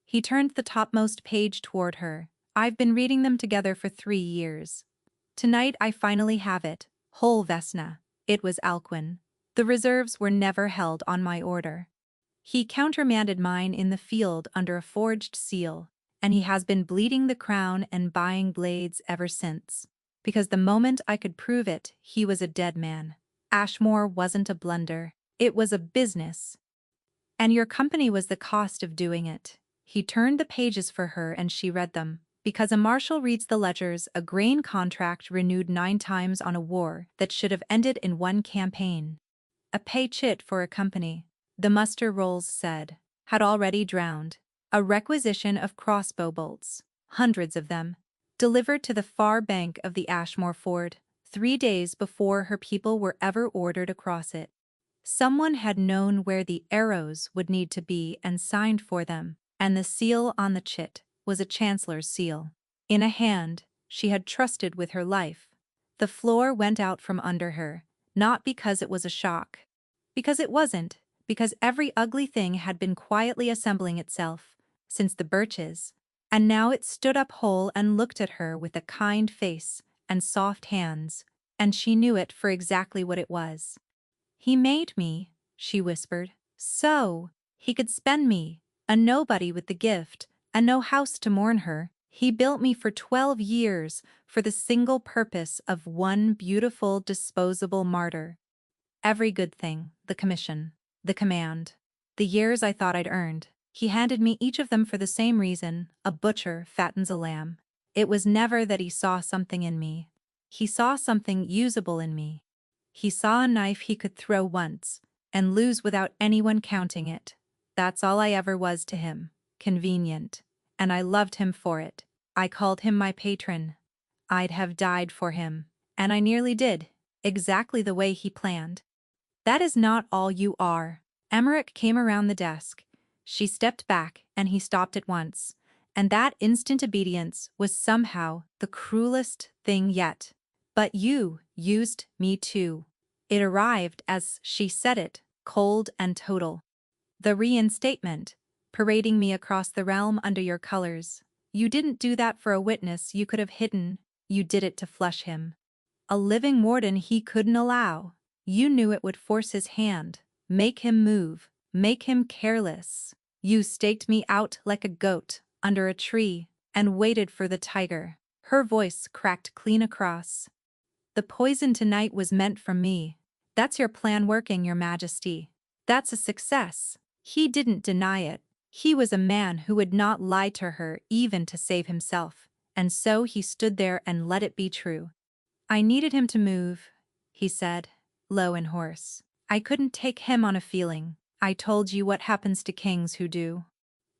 He turned the topmost page toward her. "I've been reading them together for 3 years. Tonight I finally have it. Whole Vesna." It was Alcuin. "The reserves were never held on my order. He countermanded mine in the field under a forged seal, and he has been bleeding the crown and buying blades ever since. Because the moment I could prove it, he was a dead man. Ashmore wasn't a blunder. It was a business. And your company was the cost of doing it." He turned the pages for her and she read them. "Because a marshal reads the ledgers, a grain contract renewed 9 times on a war that should have ended in 1 campaign. A pay chit for a company," the muster rolls said, "had already drowned. A requisition of crossbow bolts, hundreds of them, delivered to the far bank of the Ashmore Ford, 3 days before her people were ever ordered across it. Someone had known where the arrows would need to be and signed for them, and the seal on the chit was a chancellor's seal. In a hand she had trusted with her life. The floor went out from under her, not because it was a shock. Because it wasn't, because every ugly thing had been quietly assembling itself, since the birches, and now it stood up whole and looked at her with a kind face and soft hands, and she knew it for exactly what it was. "He made me," she whispered, "so he could spend me, a nobody with the gift, and no house to mourn her. He built me for 12 years for the single purpose of one beautiful disposable martyr. Every good thing, the commission, the command, the years I thought I'd earned. He handed me each of them for the same reason a butcher fattens a lamb. It was never that he saw something in me. He saw something usable in me. He saw a knife he could throw once, and lose without anyone counting it. That's all I ever was to him. Convenient. And I loved him for it. I called him my patron. I'd have died for him. And I nearly did, exactly the way he planned. That is not all you are." Emmerich came around the desk. She stepped back, and he stopped at once. And that instant obedience was somehow the cruelest thing yet. "But you used me too." It arrived as she said it, cold and total. "The reinstatement, parading me across the realm under your colors. You didn't do that for a witness you could have hidden, you did it to flush him. A living warden he couldn't allow. You knew it would force his hand, make him move, make him careless. You staked me out like a goat under a tree and waited for the tiger." Her voice cracked clean across. "The poison tonight was meant for me. That's your plan working, Your Majesty. That's a success." He didn't deny it. He was a man who would not lie to her even to save himself, and so he stood there and let it be true. "I needed him to move," he said, low and hoarse. I couldn't take him on a feeling. I told you what happens to kings who do.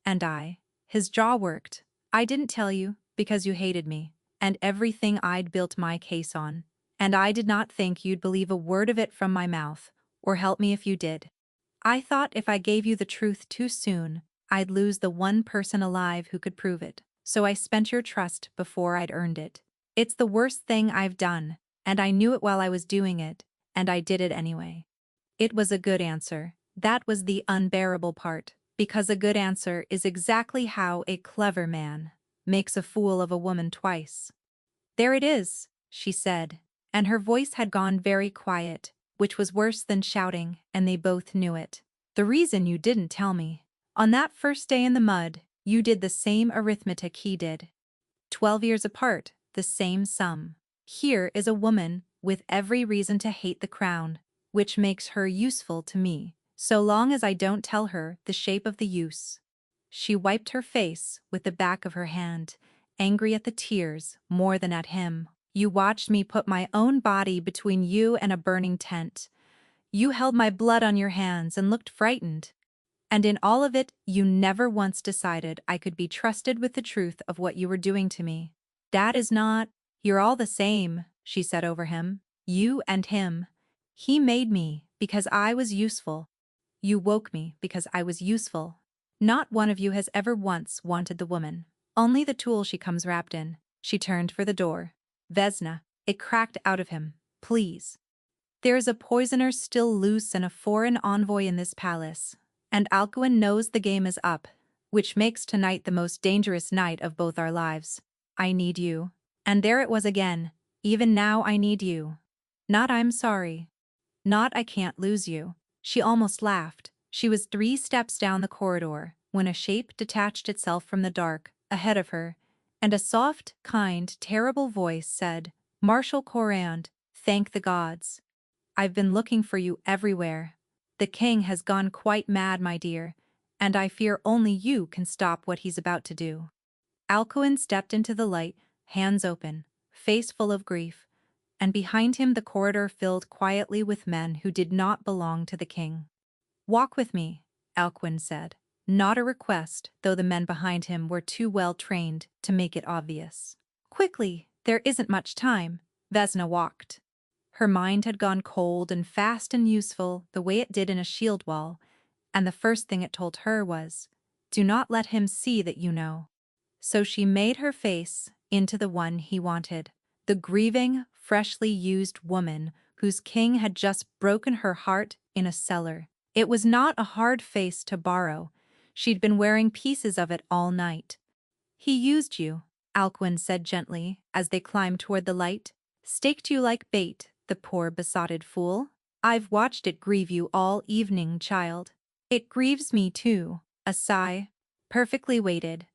And I. His jaw worked. I didn't tell you, because you hated me, and everything I'd built my case on. And I did not think you'd believe a word of it from my mouth, or help me if you did. I thought if I gave you the truth too soon, I'd lose the one person alive who could prove it. So I spent your trust before I'd earned it. It's the worst thing I've done, and I knew it while I was doing it, and I did it anyway. It was a good answer. That was the unbearable part, because a good answer is exactly how a clever man makes a fool of a woman twice. There it is, she said, and her voice had gone very quiet, which was worse than shouting, and they both knew it. The reason you didn't tell me. On that first day in the mud, you did the same arithmetic he did. 12 years apart, the same sum. Here is a woman with every reason to hate the crown, which makes her useful to me, so long as I don't tell her the shape of the use. She wiped her face with the back of her hand, angry at the tears more than at him. You watched me put my own body between you and a burning tent. You held my blood on your hands and looked frightened. And in all of it, you never once decided I could be trusted with the truth of what you were doing to me. That is not, you're all the same, she said over him. You and him. He made me because I was useful. You woke me because I was useful. Not one of you has ever once wanted the woman. Only the tool she comes wrapped in. She turned for the door. Vesna, it cracked out of him. Please. There is a poisoner still loose and a foreign envoy in this palace. And Alcuin knows the game is up, which makes tonight the most dangerous night of both our lives. I need you. And there it was again. Even now I need you. Not I'm sorry. Not I can't lose you. She almost laughed. She was 3 steps down the corridor when a shape detached itself from the dark ahead of her, and a soft, kind, terrible voice said, Marshal Corand, thank the gods. I've been looking for you everywhere. The king has gone quite mad, my dear, and I fear only you can stop what he's about to do. Alcuin stepped into the light, hands open, face full of grief, and behind him the corridor filled quietly with men who did not belong to the king. Walk with me, Alcuin said. Not a request, though the men behind him were too well trained to make it obvious. Quickly, there isn't much time. Vesna walked. Her mind had gone cold and fast and useful the way it did in a shield wall, and the first thing it told her was, do not let him see that you know. So she made her face into the one he wanted, the grieving, freshly used woman whose king had just broken her heart in a cellar. It was not a hard face to borrow. She'd been wearing pieces of it all night. He used you, Alcuin said gently as they climbed toward the light. Staked you like bait, the poor besotted fool. I've watched it grieve you all evening, child. It grieves me too, a sigh. Perfectly weighted.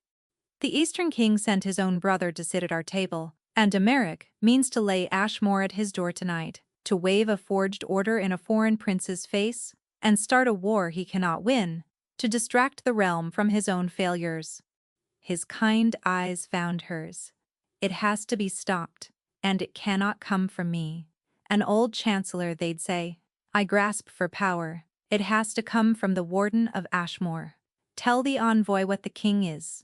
The Eastern king sent his own brother to sit at our table, and Emeric means to lay Ashmore at his door tonight, to wave a forged order in a foreign prince's face, and start a war he cannot win, to distract the realm from his own failures. His kind eyes found hers. It has to be stopped, and it cannot come from me. An old chancellor, they'd say. I grasp for power. It has to come from the warden of Ashmore. Tell the envoy what the king is.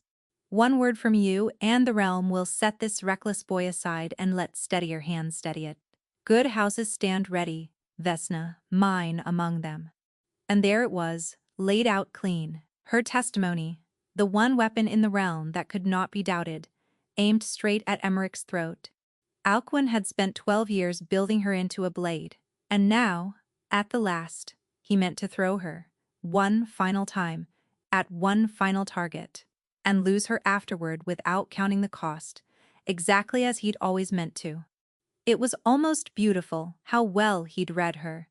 One word from you and the realm will set this reckless boy aside and let steadier hands steady it. Good houses stand ready, Vesna, mine among them. And there it was, laid out clean, her testimony, the one weapon in the realm that could not be doubted, aimed straight at Emeric's throat. Alcuin had spent 12 years building her into a blade, and now, at the last, he meant to throw her, one final time, at one final target, and lose her afterward without counting the cost, exactly as he'd always meant to. It was almost beautiful how well he'd read her.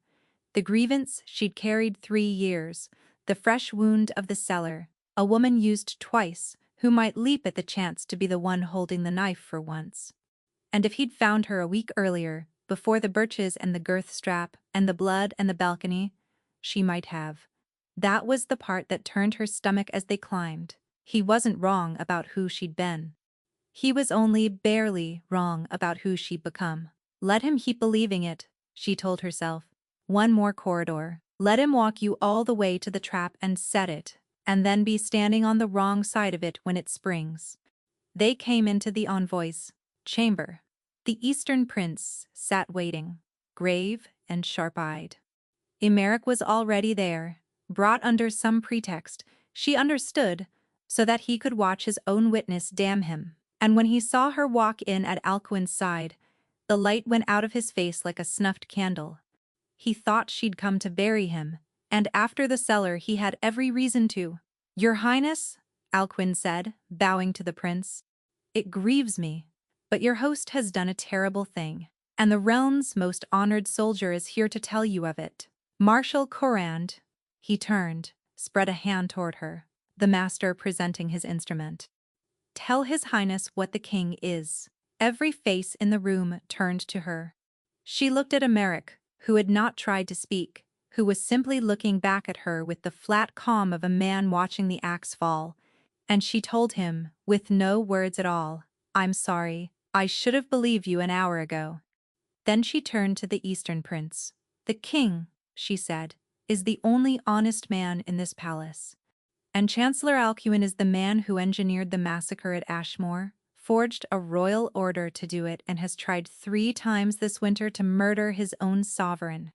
The grievance she'd carried 3 years, the fresh wound of the cellar, a woman used twice who might leap at the chance to be the one holding the knife for once. And if he'd found her a week earlier, before the birches and the girth strap and the blood and the balcony, she might have. That was the part that turned her stomach as they climbed. He wasn't wrong about who she'd been. He was only barely wrong about who she'd become. Let him keep believing it, she told herself. One more corridor. Let him walk you all the way to the trap and set it, and then be standing on the wrong side of it when it springs. They came into the envoy's chamber. The Eastern prince sat waiting, grave and sharp-eyed. Emeric was already there, brought under some pretext, she understood, so that he could watch his own witness damn him. And when he saw her walk in at Alcuin's side, the light went out of his face like a snuffed candle. He thought she'd come to bury him, and after the cellar he had every reason to. "Your Highness," Alcuin said, bowing to the prince, "it grieves me, but your host has done a terrible thing, and the realm's most honored soldier is here to tell you of it. Marshal Corand." He turned, spread a hand toward her, the master presenting his instrument. "Tell His Highness what the king is." Every face in the room turned to her. She looked at Emeric, who had not tried to speak, who was simply looking back at her with the flat calm of a man watching the axe fall, and she told him, with no words at all, "I'm sorry, I should have believed you an hour ago." Then she turned to the Eastern prince. "The king," she said, "is the only honest man in this palace. And Chancellor Alcuin is the man who engineered the massacre at Ashmore, forged a royal order to do it, and has tried 3 times this winter to murder his own sovereign.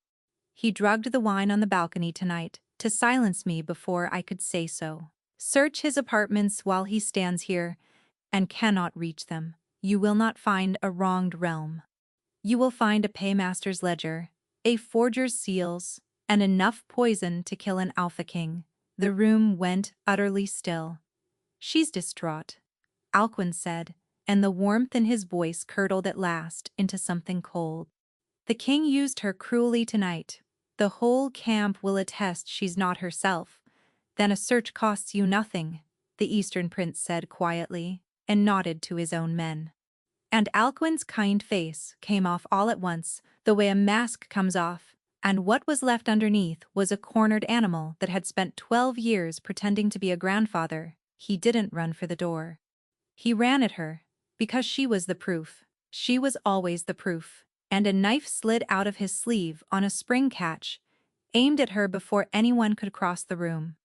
He drugged the wine on the balcony tonight to silence me before I could say so. Search his apartments while he stands here, and cannot reach them. You will not find a wronged realm. You will find a paymaster's ledger, a forger's seals, and enough poison to kill an alpha king." The room went utterly still. "She's distraught," Alcuin said, and the warmth in his voice curdled at last into something cold. "The king used her cruelly tonight. The whole camp will attest she's not herself." "Then a search costs you nothing," the Eastern prince said quietly, and nodded to his own men. And Alcuin's kind face came off all at once, the way a mask comes off, and what was left underneath was a cornered animal that had spent 12 years pretending to be a grandfather. He didn't run for the door. He ran at her, because she was the proof. She was always the proof, and a knife slid out of his sleeve on a spring catch, aimed at her before anyone could cross the room.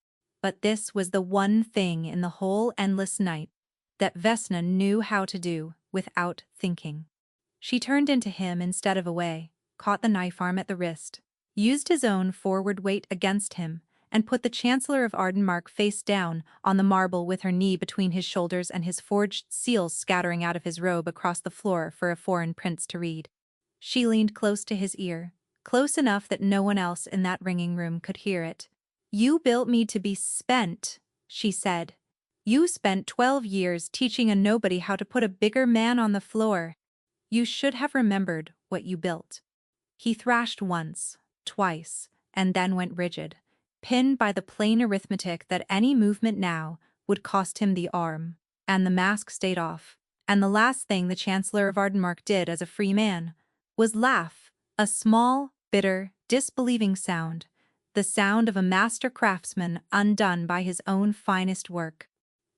But this was the one thing in the whole endless night that Vesna knew how to do without thinking. She turned into him instead of away, caught the knife arm at the wrist, used his own forward weight against him, and put the Chancellor of Ardenmark face down on the marble with her knee between his shoulders and his forged seals scattering out of his robe across the floor for a foreign prince to read. She leaned close to his ear, close enough that no one else in that ringing room could hear it. "You built me to be spent," she said. "You spent 12 years teaching a nobody how to put a bigger man on the floor. You should have remembered what you built." He thrashed once, twice, and then went rigid, pinned by the plain arithmetic that any movement now would cost him the arm, and the mask stayed off. And the last thing the Chancellor of Ardenmark did as a free man was laugh, a small, bitter, disbelieving sound, the sound of a master craftsman undone by his own finest work.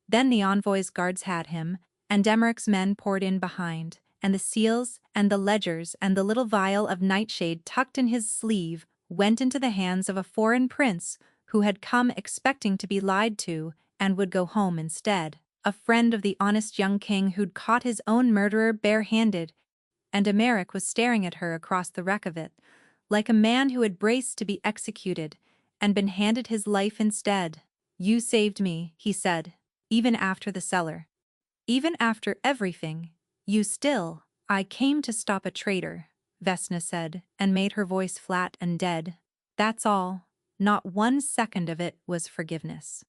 Then the envoy's guards had him, and Emeric's men poured in behind, and the seals and the ledgers and the little vial of nightshade tucked in his sleeve went into the hands of a foreign prince who had come expecting to be lied to and would go home instead, a friend of the honest young king who'd caught his own murderer bare-handed, and Emeric was staring at her across the wreck of it, like a man who had braced to be executed and been handed his life instead. "You saved me," he said, "even after the cellar. Even after everything. You still." "I came to stop a traitor," Vesna said, and made her voice flat and dead. "That's all. Not 1 second of it was forgiveness."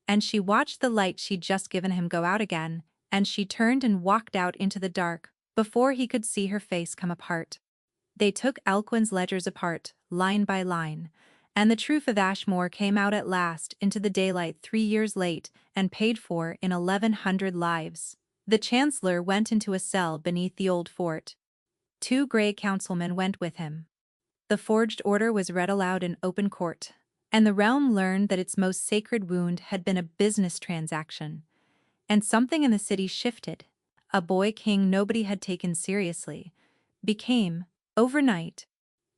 And she watched the light she'd just given him go out again, and she turned and walked out into the dark before he could see her face come apart. They took Alcuin's ledgers apart, line by line, and the truth of Ashmore came out at last into the daylight 3 years late and paid for in 1,100 lives. The Chancellor went into a cell beneath the old fort. 2 grey councilmen went with him. The forged order was read aloud in open court, and the realm learned that its most sacred wound had been a business transaction. And something in the city shifted. A boy king nobody had taken seriously became, overnight,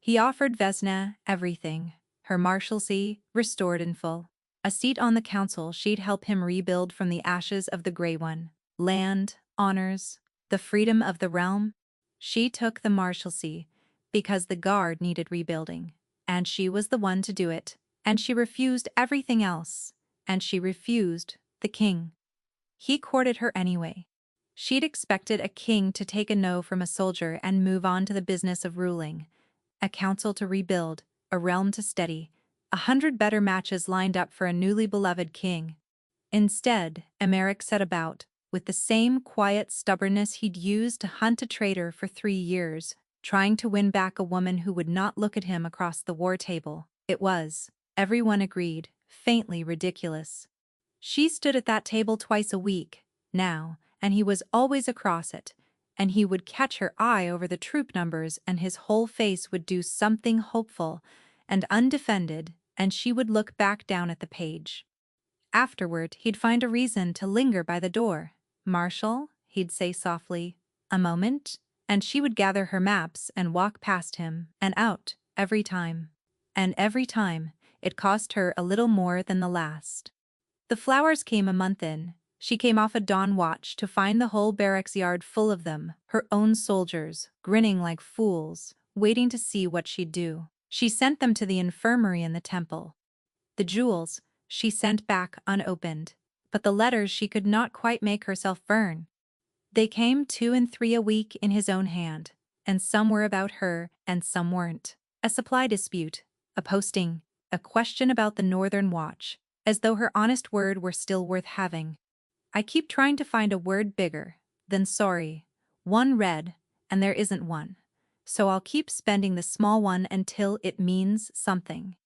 He offered Vesna everything, her marshalsea restored in full, a seat on the council she'd help him rebuild from the ashes of the Grey One, land, honors, the freedom of the realm. She took the marshalsea because the guard needed rebuilding, and she was the one to do it, and she refused everything else, and she refused the king. He courted her anyway. She'd expected a king to take a no from a soldier and move on to the business of ruling, a council to rebuild, a realm to steady, 100 better matches lined up for a newly beloved king. Instead, Emmerich set about, with the same quiet stubbornness he'd used to hunt a traitor for 3 years, trying to win back a woman who would not look at him across the war table. It was, everyone agreed, faintly ridiculous. She stood at that table twice a week, now, and he was always across it, and he would catch her eye over the troop numbers and his whole face would do something hopeful and undefended, and she would look back down at the page. Afterward, he'd find a reason to linger by the door. "Marshal," he'd say softly, "a moment," and she would gather her maps and walk past him and out, every time. And every time, it cost her a little more than the last. The flowers came a month in. She came off a dawn watch to find the whole barracks yard full of them, her own soldiers, grinning like fools, waiting to see what she'd do. She sent them to the infirmary in the temple. The jewels she sent back unopened, but the letters she could not quite make herself burn. They came 2 and 3 a week in his own hand, and some were about her and some weren't. A supply dispute, a posting, a question about the Northern Watch, as though her honest word were still worth having. I keep trying to find a word bigger than sorry, one red, and there isn't one. So I'll keep spending the small one until it means something.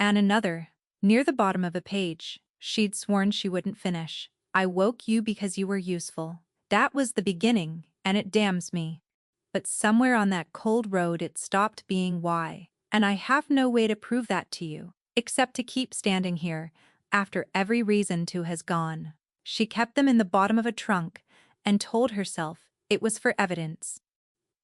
And another, near the bottom of a page, she'd sworn she wouldn't finish. "I woke you because you were useful. That was the beginning, and it damns me. But somewhere on that cold road it stopped being why, and I have no way to prove that to you, except to keep standing here, after every reason to has gone." She kept them in the bottom of a trunk and told herself it was for evidence.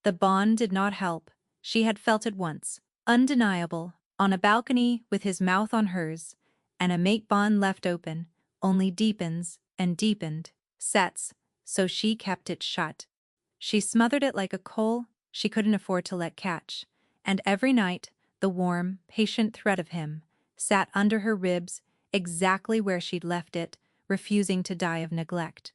The bond did not help. She had felt it once, undeniable, on a balcony with his mouth on hers, and a mate bond left open only deepens and deepened, sets, so she kept it shut. She smothered it like a coal she couldn't afford to let catch, and every night the warm, patient thread of him sat under her ribs exactly where she'd left it, refusing to die of neglect.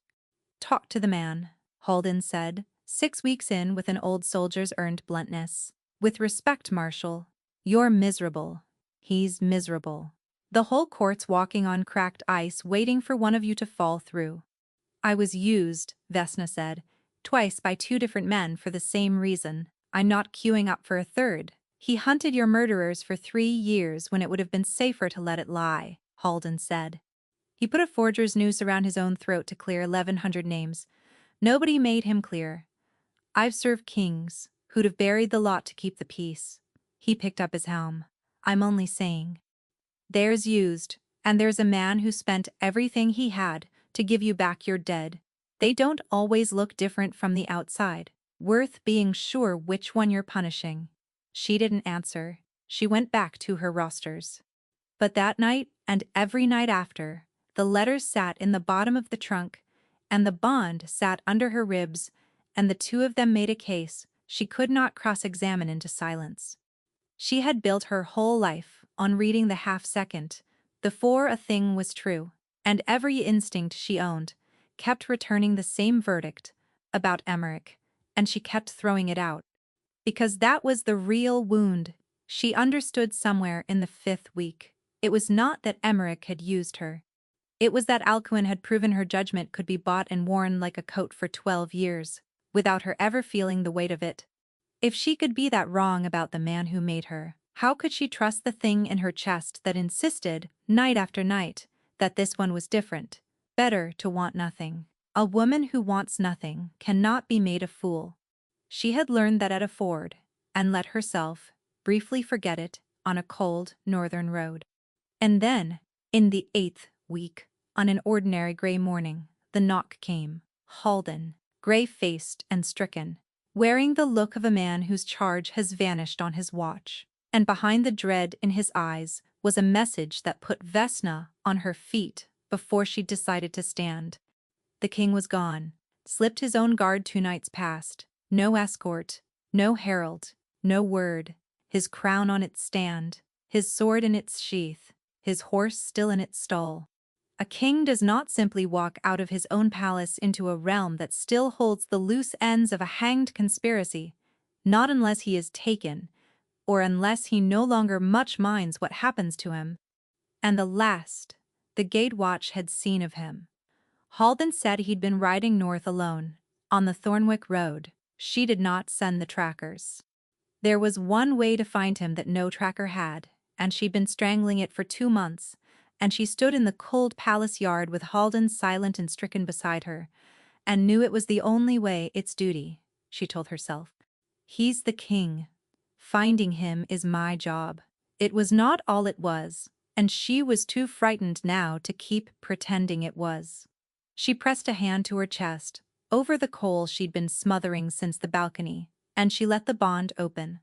"Talk to the man," Halden said, 6 weeks in with an old soldier's earned bluntness. "With respect, Marshal, you're miserable. He's miserable. The whole court's walking on cracked ice waiting for one of you to fall through." "I was used," Vesna said, "twice by 2 different men for the same reason. I'm not queuing up for a third." "He hunted your murderers for 3 years when it would have been safer to let it lie," Halden said. He put a forger's noose around his own throat to clear 1,100 names. Nobody made him clear. "I've served kings who'd have buried the lot to keep the peace." He picked up his helm. "I'm only saying. There's used, and there's a man who spent everything he had to give you back your dead. They don't always look different from the outside. Worth being sure which one you're punishing." She didn't answer. She went back to her rosters. But that night, and every night after, the letters sat in the bottom of the trunk, and the bond sat under her ribs, and the 2 of them made a case she could not cross-examine into silence. She had built her whole life on reading the half-second before a thing was true, and every instinct she owned kept returning the same verdict about Emmerich, and she kept throwing it out. Because that was the real wound. She understood somewhere in the 5th week. It was not that Emmerich had used her. It was that Alcuin had proven her judgment could be bought and worn like a coat for 12 years, without her ever feeling the weight of it. If she could be that wrong about the man who made her, how could she trust the thing in her chest that insisted, night after night, that this one was different, better to want nothing? A woman who wants nothing cannot be made a fool. She had learned that at a ford, and let herself briefly forget it on a cold northern road. And then, in the 8th week, on an ordinary gray morning, the knock came. Halden, gray-faced and stricken, wearing the look of a man whose charge has vanished on his watch. And behind the dread in his eyes was a message that put Vesna on her feet before she decided to stand. The king was gone, slipped his own guard 2 nights past, no escort, no herald, no word, his crown on its stand, his sword in its sheath, his horse still in its stall. A king does not simply walk out of his own palace into a realm that still holds the loose ends of a hanged conspiracy, not unless he is taken, or unless he no longer much minds what happens to him. And the last the gate watch had seen of him. Halden said he'd been riding north alone, on the Thornwick Road. She did not send the trackers. There was one way to find him that no tracker had, and she'd been strangling it for 2 months, and she stood in the cold palace yard with Halden silent and stricken beside her, and knew it was the only way. It's duty, she told herself. He's the king. Finding him is my job. It was not all it was, and she was too frightened now to keep pretending it was. She pressed a hand to her chest, over the coal she'd been smothering since the balcony, and she let the bond open.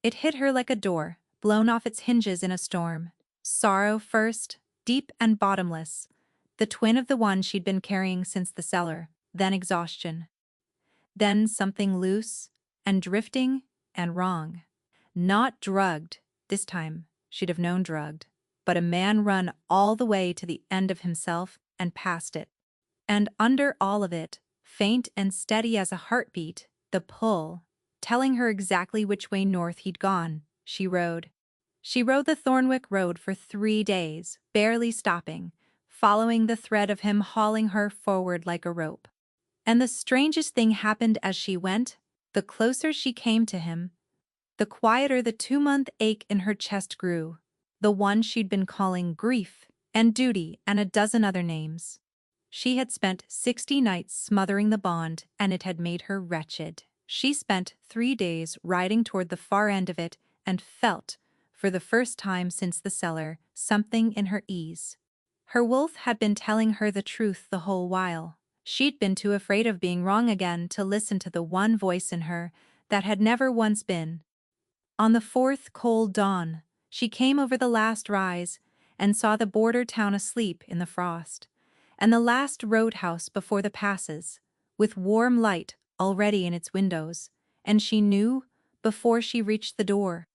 It hit her like a door, blown off its hinges in a storm. Sorrow first, deep and bottomless, the twin of the one she'd been carrying since the cellar, then exhaustion. Then something loose, and drifting, and wrong. Not drugged, this time she'd have known drugged, but a man run all the way to the end of himself and past it. And under all of it, faint and steady as a heartbeat, the pull, telling her exactly which way north he'd gone. She rode. She rode the Thornwick Road for 3 days, barely stopping, following the thread of him hauling her forward like a rope. And the strangest thing happened as she went. The closer she came to him, the quieter the 2-month ache in her chest grew, the one she'd been calling grief and duty and a dozen other names. She had spent 60 nights smothering the bond, and it had made her wretched. She spent 3 days riding toward the far end of it and felt, for the first time since the cellar, something in her ease. Her wolf had been telling her the truth the whole while. She'd been too afraid of being wrong again to listen to the one voice in her that had never once been. On the 4th cold dawn, she came over the last rise and saw the border town asleep in the frost, and the last roadhouse before the passes, with warm light already in its windows, and she knew, before she reached the door.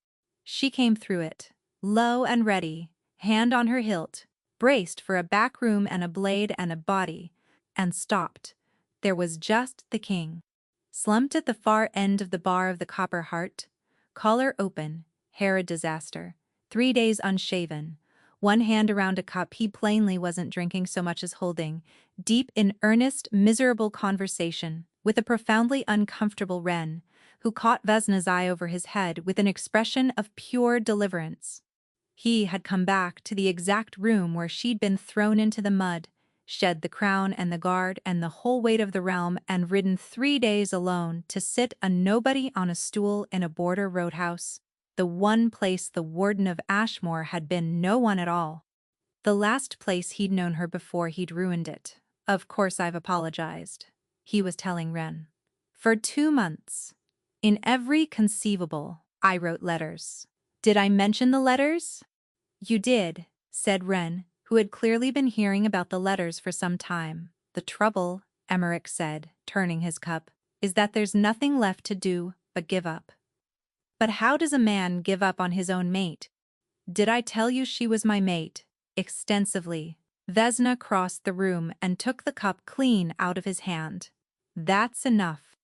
She came through it, low and ready, hand on her hilt, braced for a back room and a blade and a body, and stopped. There was just the king. Slumped at the far end of the bar of the Copper Heart, collar open, hair a disaster, 3 days unshaven, one hand around a cup he plainly wasn't drinking so much as holding, deep in earnest, miserable conversation with a profoundly uncomfortable wren, who caught Vesna's eye over his head with an expression of pure deliverance. He had come back to the exact room where she'd been thrown into the mud, shed the crown and the guard and the whole weight of the realm, and ridden 3 days alone to sit a nobody on a stool in a border roadhouse, the one place the warden of Ashmore had been no one at all. The last place he'd known her before he'd ruined it. Of course I've apologized, he was telling Wren. For 2 months. In every conceivable, I wrote letters. Did I mention the letters? You did, said Wren, who had clearly been hearing about the letters for some time. The trouble, Emmerich said, turning his cup, is that there's nothing left to do but give up. But how does a man give up on his own mate? Did I tell you she was my mate? Extensively. Vesna crossed the room and took the cup clean out of his hand. That's enough.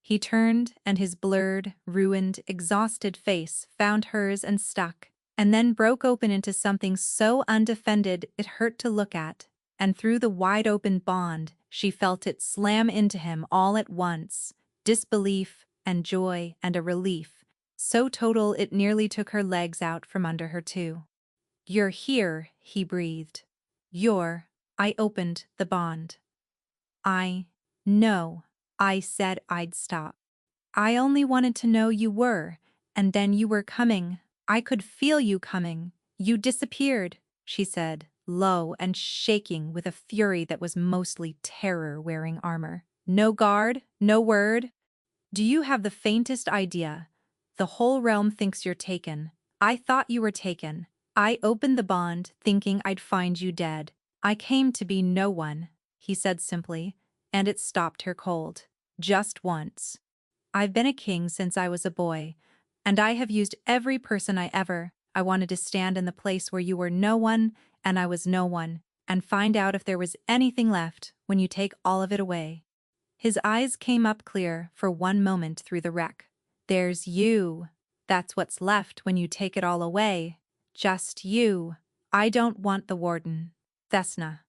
He turned, and his blurred, ruined, exhausted face found hers and stuck, and then broke open into something so undefended it hurt to look at, and through the wide-open bond she felt it slam into him all at once, disbelief and joy and a relief, so total it nearly took her legs out from under her too. You're here, he breathed. I opened the bond. No, I said I'd stop. I only wanted to know you were, and then you were coming. I could feel you coming. You disappeared, she said, low and shaking with a fury that was mostly terror wearing armor. No guard, no word. Do you have the faintest idea? The whole realm thinks you're taken. I thought you were taken. I opened the bond, thinking I'd find you dead. I came to be no one, he said simply, and it stopped her cold. Just once. I've been a king since I was a boy, and I have used every person I wanted to stand in the place where you were no one and I was no one, and find out if there was anything left when you take all of it away. His eyes came up clear for one moment through the wreck. There's you. That's what's left when you take it all away. Just you. I don't want the warden. Thesna.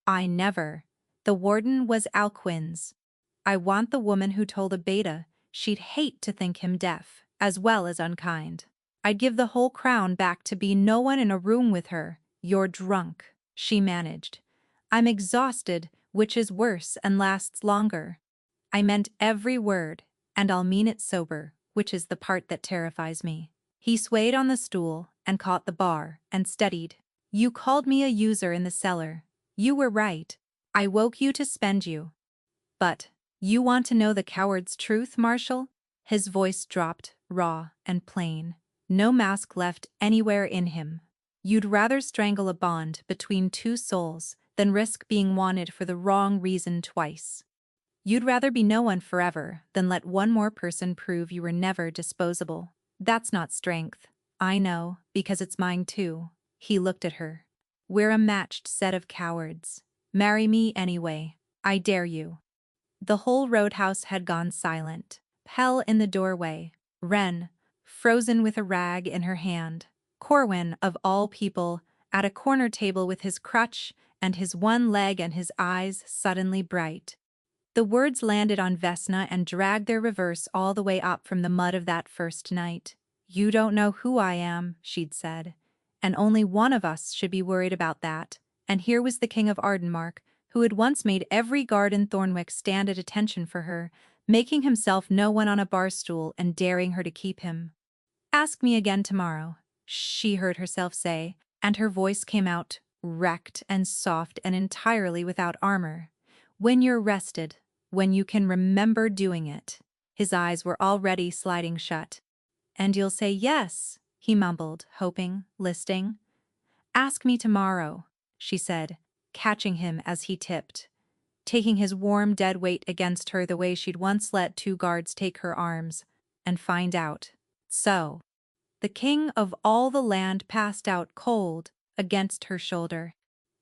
I never. The warden was Alcuin's. I want the woman who told Abeta she'd hate to think him deaf, as well as unkind. I'd give the whole crown back to be no one in a room with her. You're drunk, she managed. I'm exhausted, which is worse and lasts longer. I meant every word, and I'll mean it sober, which is the part that terrifies me. He swayed on the stool and caught the bar and steadied. You called me a user in the cellar. You were right. I woke you to spend you. But, you want to know the coward's truth, Marshal? His voice dropped, raw and plain. No mask left anywhere in him. You'd rather strangle a bond between two souls than risk being wanted for the wrong reason twice. You'd rather be no one forever than let one more person prove you were never disposable. That's not strength. I know, because it's mine too. He looked at her. We're a matched set of cowards. Marry me anyway. I dare you. The whole roadhouse had gone silent. Pell in the doorway. Wren, frozen with a rag in her hand. Corwin, of all people, at a corner table with his crutch and his one leg and his eyes suddenly bright. The words landed on Vesna and dragged their reverse all the way up from the mud of that first night. You don't know who I am, she'd said, and only one of us should be worried about that. And here was the King of Ardenmark, who had once made every guard in Thornwick stand at attention for her, making himself no one on a bar stool and daring her to keep him. Ask me again tomorrow, she heard herself say, and her voice came out, wrecked and soft and entirely without armor. When you're rested, when you can remember doing it. His eyes were already sliding shut. And you'll say yes, he mumbled, hoping, listing. Ask me tomorrow, she said, catching him as he tipped, taking his warm dead weight against her the way she'd once let two guards take her arms, and find out. So, the king of all the land passed out cold against her shoulder,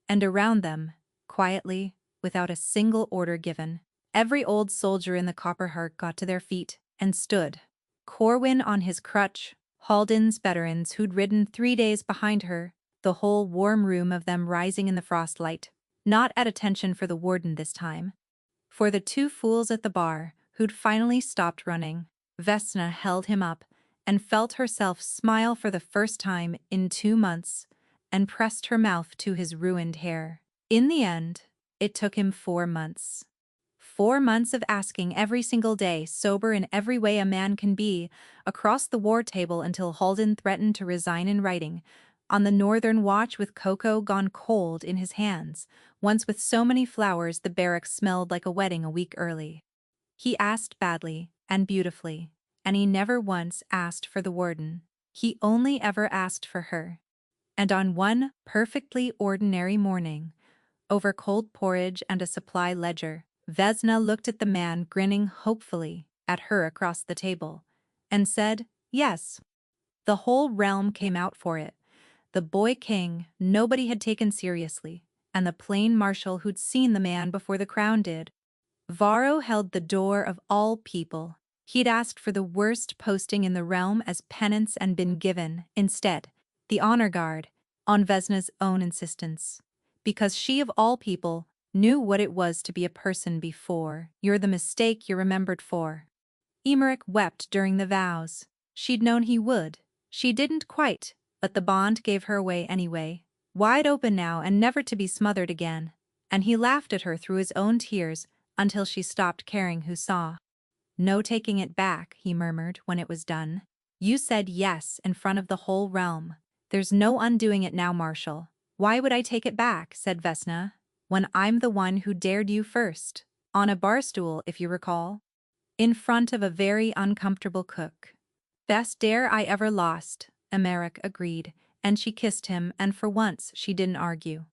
and around them, quietly, without a single order given, every old soldier in the Copperheart got to their feet and stood. Corwin on his crutch, Halden's veterans who'd ridden 3 days behind her, the whole warm room of them rising in the frostlight, not at attention for the warden this time. For the two fools at the bar, who'd finally stopped running, Vesna held him up and felt herself smile for the first time in 2 months, and pressed her mouth to his ruined hair. In the end, it took him 4 months. 4 months of asking every single day, sober in every way a man can be, across the war table until Halden threatened to resign in writing, on the northern watch with cocoa gone cold in his hands, once with so many flowers the barracks smelled like a wedding a week early. He asked badly and beautifully, and he never once asked for the warden. He only ever asked for her. And on one perfectly ordinary morning, over cold porridge and a supply ledger, Vesna looked at the man grinning hopefully at her across the table, and said, yes. The whole realm came out for it. The boy king nobody had taken seriously, and the plain marshal who'd seen the man before the crown did. Varro held the door of all people. He'd asked for the worst posting in the realm as penance and been given, instead, the honor guard, on Vesna's own insistence. Because she of all people knew what it was to be a person before. You're the mistake you're remembered for. Emmerich wept during the vows. She'd known he would. She didn't quite, but the bond gave her away anyway. Wide open now and never to be smothered again. And he laughed at her through his own tears until she stopped caring who saw. No taking it back, he murmured when it was done. You said yes in front of the whole realm. There's no undoing it now, Marshal. Why would I take it back, said Vesna, when I'm the one who dared you first? On a bar stool, if you recall. in front of a very uncomfortable cook. Best dare I ever lost, Emeric agreed, and she kissed him, and for once she didn't argue.